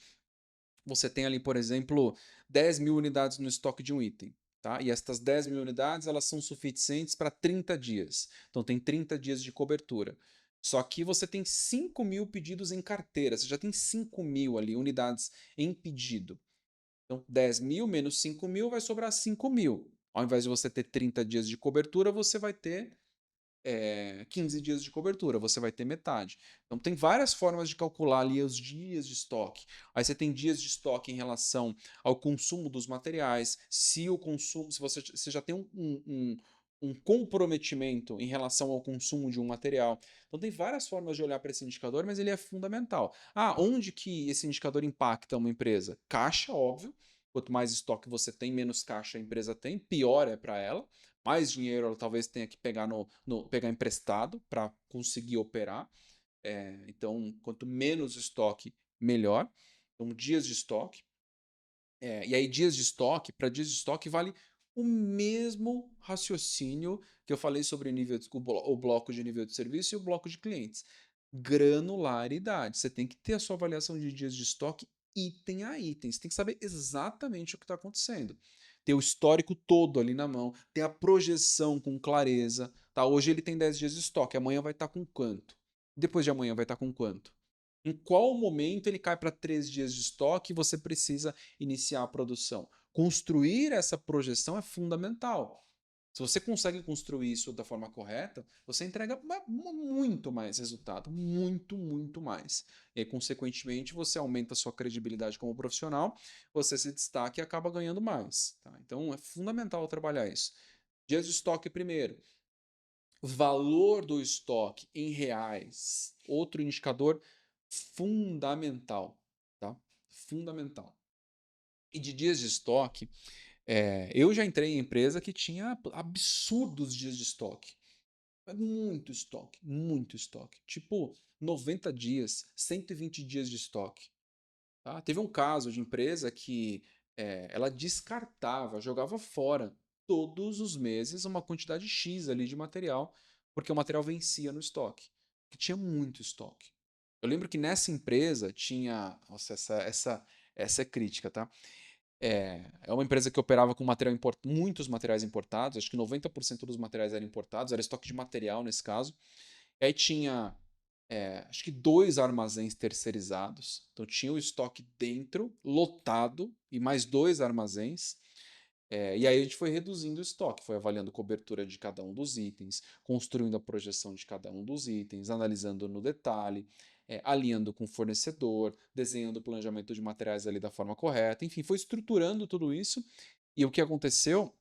Você tem ali, por exemplo, 10 mil unidades no estoque de um item. Tá? E estas 10 mil unidades elas são suficientes para 30 dias. Então tem 30 dias de cobertura. Só que você tem 5 mil pedidos em carteira. Você já tem 5 mil ali unidades em pedido. Então 10 mil menos 5 mil vai sobrar 5 mil. Ao invés de você ter 30 dias de cobertura, você vai ter 15 dias de cobertura, você vai ter metade. Então tem várias formas de calcular ali os dias de estoque. Aí você tem dias de estoque em relação ao consumo dos materiais, se o consumo, se você já tem um comprometimento em relação ao consumo de um material. Então tem várias formas de olhar para esse indicador, mas ele é fundamental. Ah, onde que esse indicador impacta uma empresa? Caixa, óbvio. Quanto mais estoque você tem, menos caixa a empresa tem, pior é para ela. Mais dinheiro ela talvez tenha que pegar, pegar emprestado para conseguir operar. Então, quanto menos estoque, melhor. Então, dias de estoque. E aí, dias de estoque, para dias de estoque, vale o mesmo raciocínio que eu falei sobre o bloco de nível de serviço e o bloco de clientes. Granularidade. Você tem que ter a sua avaliação de dias de estoque item a item. Você tem que saber exatamente o que está acontecendo. Ter o histórico todo ali na mão, ter a projeção com clareza. Tá? Hoje ele tem 10 dias de estoque, amanhã vai estar com quanto? Depois de amanhã vai estar com quanto? Em qual momento ele cai para 3 dias de estoque e você precisa iniciar a produção? Construir essa projeção é fundamental. Se você consegue construir isso da forma correta, você entrega muito mais resultado, muito, muito mais. E aí, consequentemente, você aumenta a sua credibilidade como profissional, você se destaca e acaba ganhando mais. Tá? Então, é fundamental trabalhar isso. Dias de estoque primeiro. Valor do estoque em reais. Outro indicador fundamental. Tá? Fundamental. E de dias de estoque, eu já entrei em empresa que tinha absurdos dias de estoque. Muito estoque, muito estoque. Tipo, 90 dias, 120 dias de estoque. Tá? Teve um caso de empresa que ela descartava, jogava fora todos os meses uma quantidade X ali de material, porque o material vencia no estoque. Que tinha muito estoque. Eu lembro que nessa empresa tinha. Nossa, essa é crítica, tá? É uma empresa que operava com muitos materiais importados, acho que 90% dos materiais eram importados, era estoque de material nesse caso. E aí tinha, acho que 2 armazéns terceirizados, então tinha o estoque dentro, lotado, e mais 2 armazéns. E aí a gente foi reduzindo o estoque, foi avaliando a cobertura de cada um dos itens, construindo a projeção de cada um dos itens, analisando no detalhe, alinhando com o fornecedor, desenhando o planejamento de materiais ali da forma correta, enfim, foi estruturando tudo isso. E o que aconteceu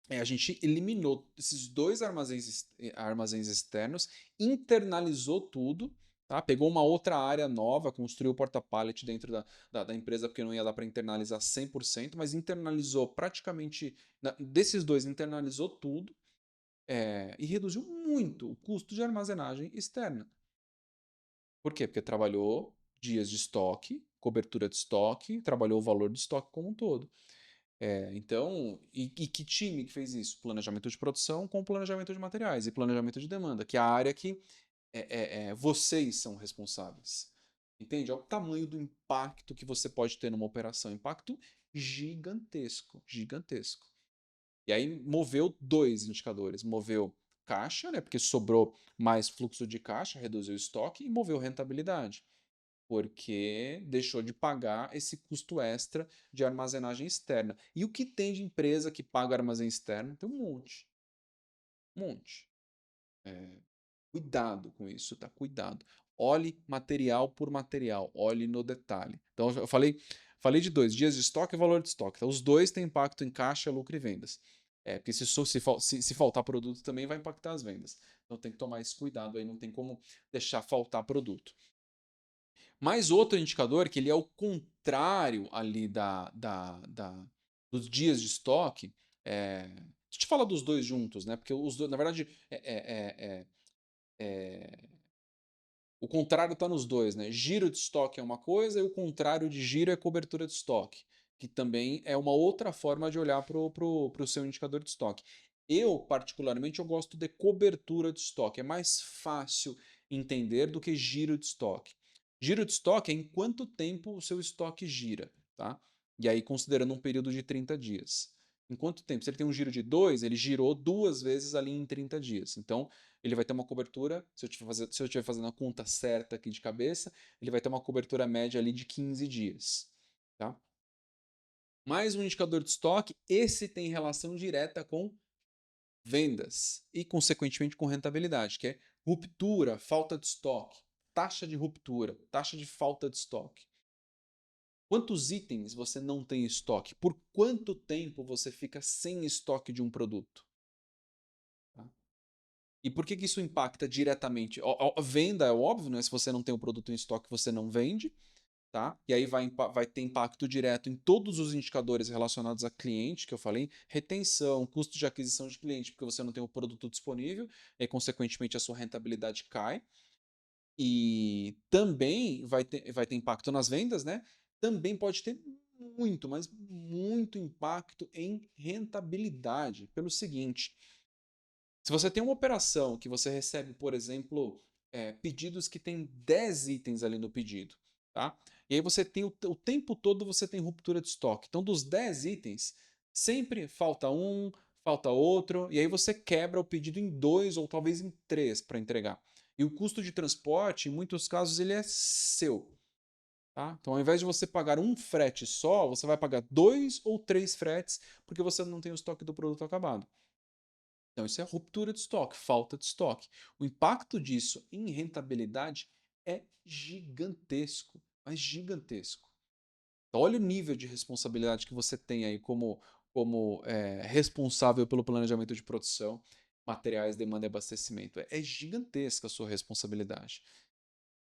a gente eliminou esses 2 armazéns externos, internalizou tudo, tá? Pegou uma outra área nova, construiu o porta-pallet dentro da empresa, porque não ia dar para internalizar 100%, mas internalizou praticamente, desses dois, internalizou tudo e reduziu muito o custo de armazenagem externa. Por quê? Porque trabalhou dias de estoque, cobertura de estoque, trabalhou o valor de estoque como um todo. Então, e que time que fez isso? Planejamento de produção com planejamento de materiais e planejamento de demanda, que é a área que vocês são responsáveis. Entende? Olha o tamanho do impacto que você pode ter numa operação. Impacto gigantesco, gigantesco. E aí moveu 2 indicadores. Moveu caixa, né? Porque sobrou mais fluxo de caixa, reduziu o estoque, e moveu rentabilidade porque deixou de pagar esse custo extra de armazenagem externa. E o que tem de empresa que paga armazém externo? Tem um monte. Um monte. Cuidado com isso, tá? Cuidado. olhe material por material, olhe no detalhe. Então, eu falei de dois, dias de estoque e valor de estoque. Então, os dois têm impacto em caixa, lucro e vendas. Porque se faltar produto também vai impactar as vendas. Então, tem que tomar esse cuidado aí, não tem como deixar faltar produto. Mais outro indicador, que ele é o contrário ali dos dias de estoque, deixa eu te falar dos dois juntos, né? Porque os dois, na verdade, o contrário está nos dois, né? Giro de estoque é uma coisa e o contrário de giro é cobertura de estoque, que também é uma outra forma de olhar para o seu indicador de estoque. Eu, particularmente, eu gosto de cobertura de estoque. É mais fácil entender do que giro de estoque. Giro de estoque é em quanto tempo o seu estoque gira, tá? E aí, considerando um período de 30 dias. Em quanto tempo? Se ele tem um giro de 2, ele girou 2 vezes ali em 30 dias. Então, ele vai ter uma cobertura, se eu estiver fazendo a conta certa aqui de cabeça, ele vai ter uma cobertura média ali de 15 dias. Tá? Mais um indicador de estoque, esse tem relação direta com vendas e, consequentemente, com rentabilidade, que é ruptura, falta de estoque, taxa de ruptura, taxa de falta de estoque. Quantos itens você não tem estoque? Por quanto tempo você fica sem estoque de um produto? Tá? E por que isso impacta diretamente? A venda é óbvio, né? Se você não tem o produto em estoque, você não vende, tá? E aí vai ter impacto direto em todos os indicadores relacionados a cliente, que eu falei, retenção, custo de aquisição de cliente, porque você não tem o produto disponível, e consequentemente a sua rentabilidade cai. E também vai ter impacto nas vendas, né? Também pode ter muito, mas muito impacto em rentabilidade, pelo seguinte. Se você tem uma operação que você recebe, por exemplo, pedidos que tem 10 itens ali no pedido, tá? E aí você tem o tempo todo você tem ruptura de estoque. Então, dos 10 itens, sempre falta um, falta outro, e aí você quebra o pedido em dois ou talvez em três para entregar. E o custo de transporte, em muitos casos, ele é seu. Tá? Então, ao invés de você pagar um frete só, você vai pagar 2 ou 3 fretes, porque você não tem o estoque do produto acabado. Então, isso é ruptura de estoque, falta de estoque. O impacto disso em rentabilidade é gigantesco, mas gigantesco. Então, olha o nível de responsabilidade que você tem aí como responsável pelo planejamento de produção, materiais, demanda e abastecimento. É gigantesca a sua responsabilidade.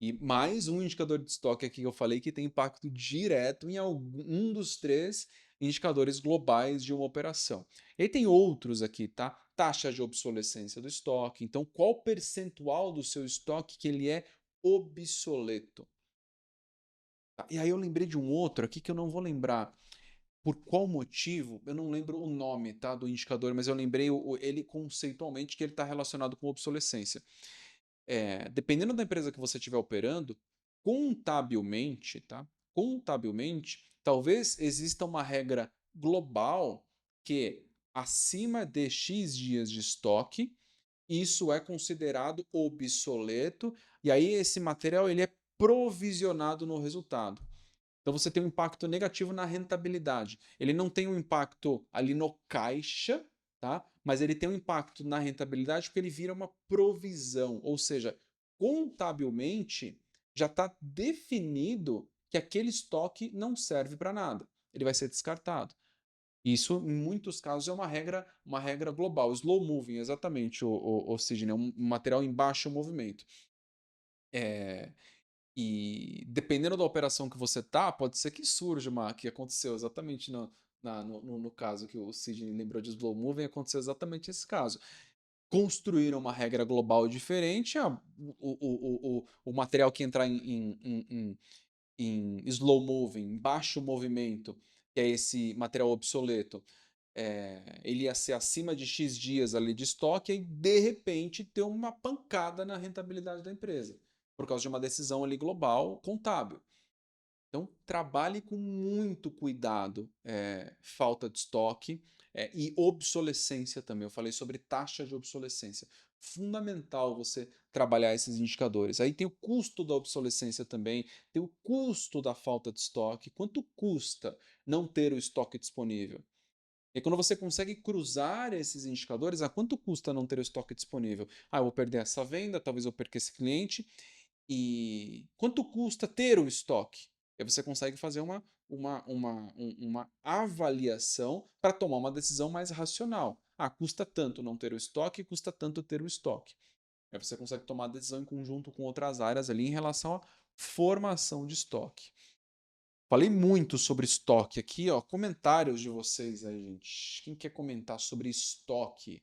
E mais um indicador de estoque aqui que eu falei que tem impacto direto em algum dos 3 indicadores globais de uma operação. E aí tem outros aqui, tá? Taxa de obsolescência do estoque. Então, qual percentual do seu estoque que ele é obsoleto? Tá? E aí eu lembrei de um outro aqui que eu não vou lembrar por qual motivo, eu não lembro o nome, tá, do indicador, mas eu lembrei ele conceitualmente que ele está relacionado com obsolescência. Dependendo da empresa que você estiver operando, contabilmente, tá? Contabilmente, talvez exista uma regra global que acima de X dias de estoque, isso é considerado obsoleto, e aí esse material ele é provisionado no resultado. Então você tem um impacto negativo na rentabilidade. Ele não tem um impacto ali no caixa, tá? Mas ele tem um impacto na rentabilidade porque ele vira uma provisão, ou seja, contabilmente já está definido que aquele estoque não serve para nada. Ele vai ser descartado. Isso, em muitos casos, é uma regra global. Slow moving, exatamente, o Sidney, é um material em baixo movimento. E dependendo da operação que você tá, pode ser que surja que aconteceu exatamente no caso que o Sidney lembrou de Slow Moving, aconteceu exatamente esse caso. Construíram uma regra global diferente, o material que entrar em slow moving, em baixo movimento, que é esse material obsoleto, ele ia ser acima de X dias ali de estoque e de repente ter uma pancada na rentabilidade da empresa, por causa de uma decisão ali global contábil. Então, trabalhe com muito cuidado, falta de estoque e obsolescência também. Eu falei sobre taxa de obsolescência. Fundamental você trabalhar esses indicadores. Aí tem o custo da obsolescência também, tem o custo da falta de estoque. Quanto custa não ter o estoque disponível? E quando você consegue cruzar esses indicadores, a quanto custa não ter o estoque disponível? Ah, eu vou perder essa venda, talvez eu perca esse cliente. E quanto custa ter o estoque? Aí você consegue fazer uma avaliação para tomar uma decisão mais racional. Ah, custa tanto não ter o estoque, custa tanto ter o estoque. Aí você consegue tomar a decisão em conjunto com outras áreas ali em relação à formação de estoque. Falei muito sobre estoque aqui, ó. Comentários de vocês aí, gente. Quem quer comentar sobre estoque?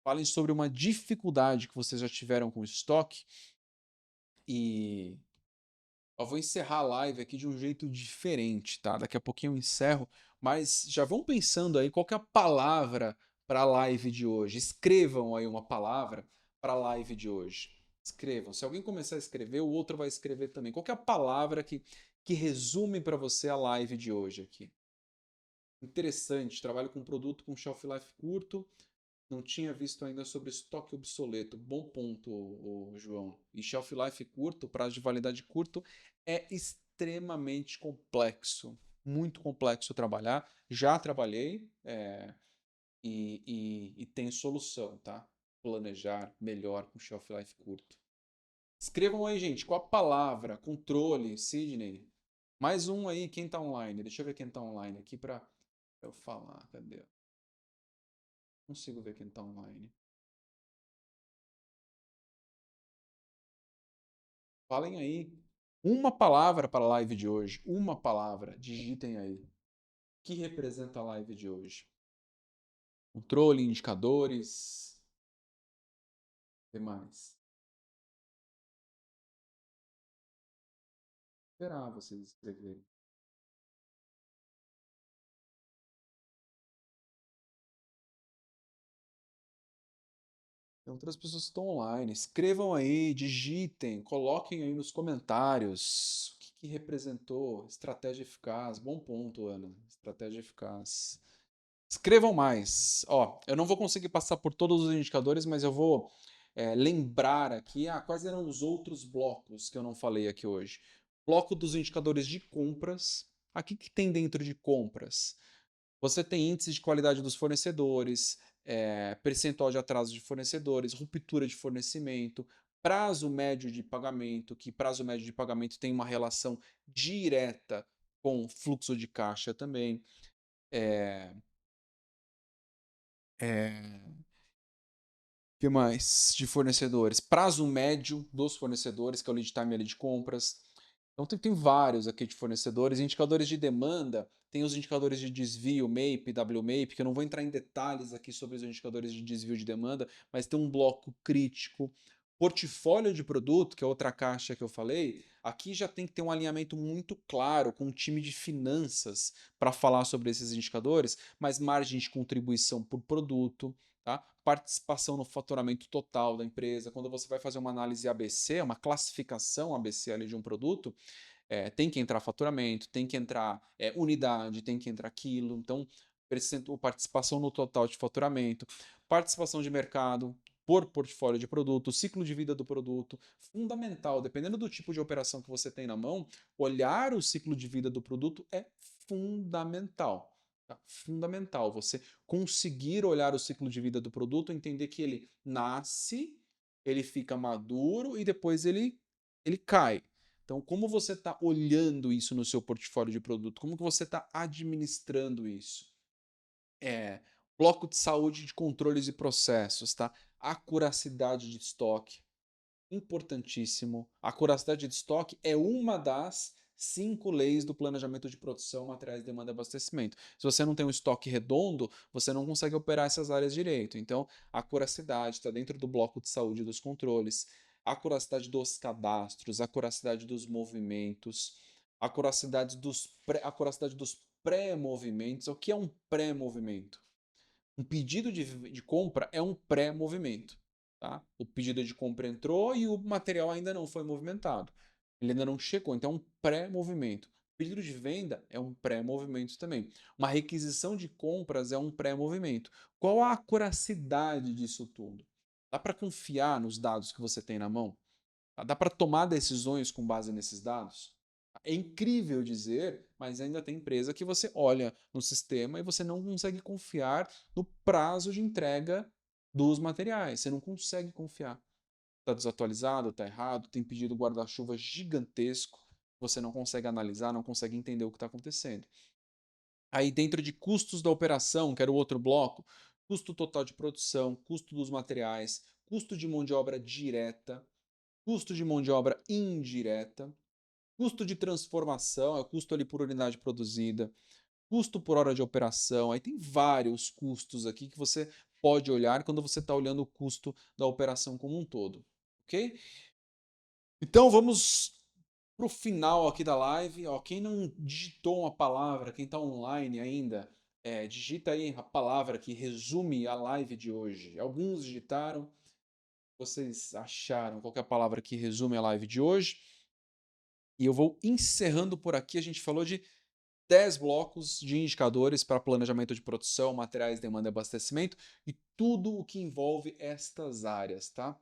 Falem sobre uma dificuldade que vocês já tiveram com estoque. E eu vou encerrar a live aqui de um jeito diferente, tá? Daqui a pouquinho eu encerro, mas já vão pensando aí qual que é a palavra para a live de hoje. Escrevam aí uma palavra para a live de hoje. Escrevam. Se alguém começar a escrever, o outro vai escrever também. Qual que é a palavra que resume para você a live de hoje aqui? Interessante. Trabalho com produto com shelf life curto. Não tinha visto ainda sobre estoque obsoleto. Bom ponto, João. E shelf life curto, prazo de validade curto, é extremamente complexo. Muito complexo trabalhar. Já trabalhei e tem solução, tá? Planejar melhor com shelf life curto. Escrevam aí, gente, qual a palavra? Controle, Sidney. Mais um aí, quem tá online? Deixa eu ver quem tá online aqui para eu falar. Cadê? Não consigo ver quem tá online. Falem aí uma palavra para a live de hoje. Uma palavra. Digitem aí. O que representa a live de hoje? Controle, indicadores. O que mais? Esperar vocês escreverem. Tem outras pessoas que estão online. Escrevam aí, digitem, coloquem aí nos comentários. O que representou? Estratégia eficaz. Bom ponto, Ana. Estratégia eficaz. Escrevam mais. Ó, eu não vou conseguir passar por todos os indicadores, mas eu vou lembrar aqui quais eram os outros blocos que eu não falei aqui hoje. Bloco dos indicadores de compras. Aqui que tem dentro de compras? Você tem índice de qualidade dos fornecedores, percentual de atraso de fornecedores, ruptura de fornecimento, prazo médio de pagamento, que prazo médio de pagamento tem uma relação direta com fluxo de caixa também. É, é, que mais de fornecedores? Prazo médio dos fornecedores, que é o lead time ali de compras. Então tem vários aqui de fornecedores. Indicadores de demanda, tem os indicadores de desvio, MAPE, WMAPE, que eu não vou entrar em detalhes aqui sobre os indicadores de desvio de demanda, mas tem um bloco crítico. Portfólio de produto, que é outra caixa que eu falei, aqui já tem que ter um alinhamento muito claro com o time de finanças para falar sobre esses indicadores, mas margem de contribuição por produto, tá? Participação no faturamento total da empresa. Quando você vai fazer uma análise ABC, uma classificação ABC ali de um produto, tem que entrar faturamento, tem que entrar unidade, tem que entrar quilo. Então, participação no total de faturamento, participação de mercado por portfólio de produto, ciclo de vida do produto, fundamental. Dependendo do tipo de operação que você tem na mão, olhar o ciclo de vida do produto é fundamental. Tá? Fundamental. Você conseguir olhar o ciclo de vida do produto, entender que ele nasce, ele fica maduro e depois ele cai. Então, como você está olhando isso no seu portfólio de produto? Como que você está administrando isso? Bloco de saúde de controles e processos, tá? Acuracidade de estoque, importantíssimo. A acuracidade de estoque é uma das 5 leis do planejamento de produção, materiais, demanda e abastecimento. Se você não tem um estoque redondo, você não consegue operar essas áreas direito. Então, a acuracidade está dentro do bloco de saúde dos controles, a acuracidade dos cadastros, a acuracidade dos movimentos, a acuracidade dos pré-movimentos. O que é um pré-movimento? Um pedido de compra é um pré-movimento. Tá? O pedido de compra entrou e o material ainda não foi movimentado. Ele ainda não chegou, então é um pré-movimento. Pedido de venda é um pré-movimento também. Uma requisição de compras é um pré-movimento. Qual a acuracidade disso tudo? Dá para confiar nos dados que você tem na mão? Dá para tomar decisões com base nesses dados? É incrível dizer, mas ainda tem empresa que você olha no sistema e você não consegue confiar no prazo de entrega dos materiais. Você não consegue confiar. Está desatualizado, está errado, tem pedido guarda-chuva gigantesco, você não consegue analisar, não consegue entender o que está acontecendo. Aí dentro de custos da operação, que era o outro bloco, custo total de produção, custo dos materiais, custo de mão de obra direta, custo de mão de obra indireta, custo de transformação, é o custo ali por unidade produzida, custo por hora de operação, aí tem vários custos aqui que você pode olhar quando você está olhando o custo da operação como um todo, ok? Então vamos para o final aqui da live. Ó, quem não digitou uma palavra, quem está online ainda, digita aí a palavra que resume a live de hoje. Alguns digitaram, vocês acharam qual que é a palavra que resume a live de hoje? E eu vou encerrando por aqui. A gente falou de 10 blocos de indicadores para planejamento de produção, materiais, demanda e abastecimento e tudo o que envolve estas áreas, tá?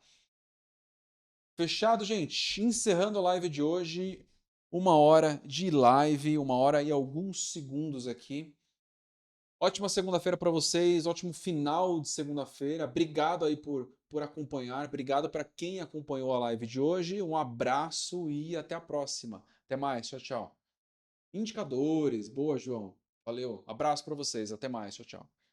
Fechado, gente? Encerrando a live de hoje, 1 hora de live, 1 hora e alguns segundos aqui. Ótima segunda-feira para vocês, ótimo final de segunda-feira. Obrigado aí por acompanhar, obrigado para quem acompanhou a live de hoje. Um abraço e até a próxima. Até mais, tchau, tchau. Indicadores, boa, João. Valeu, abraço para vocês, até mais, tchau, tchau.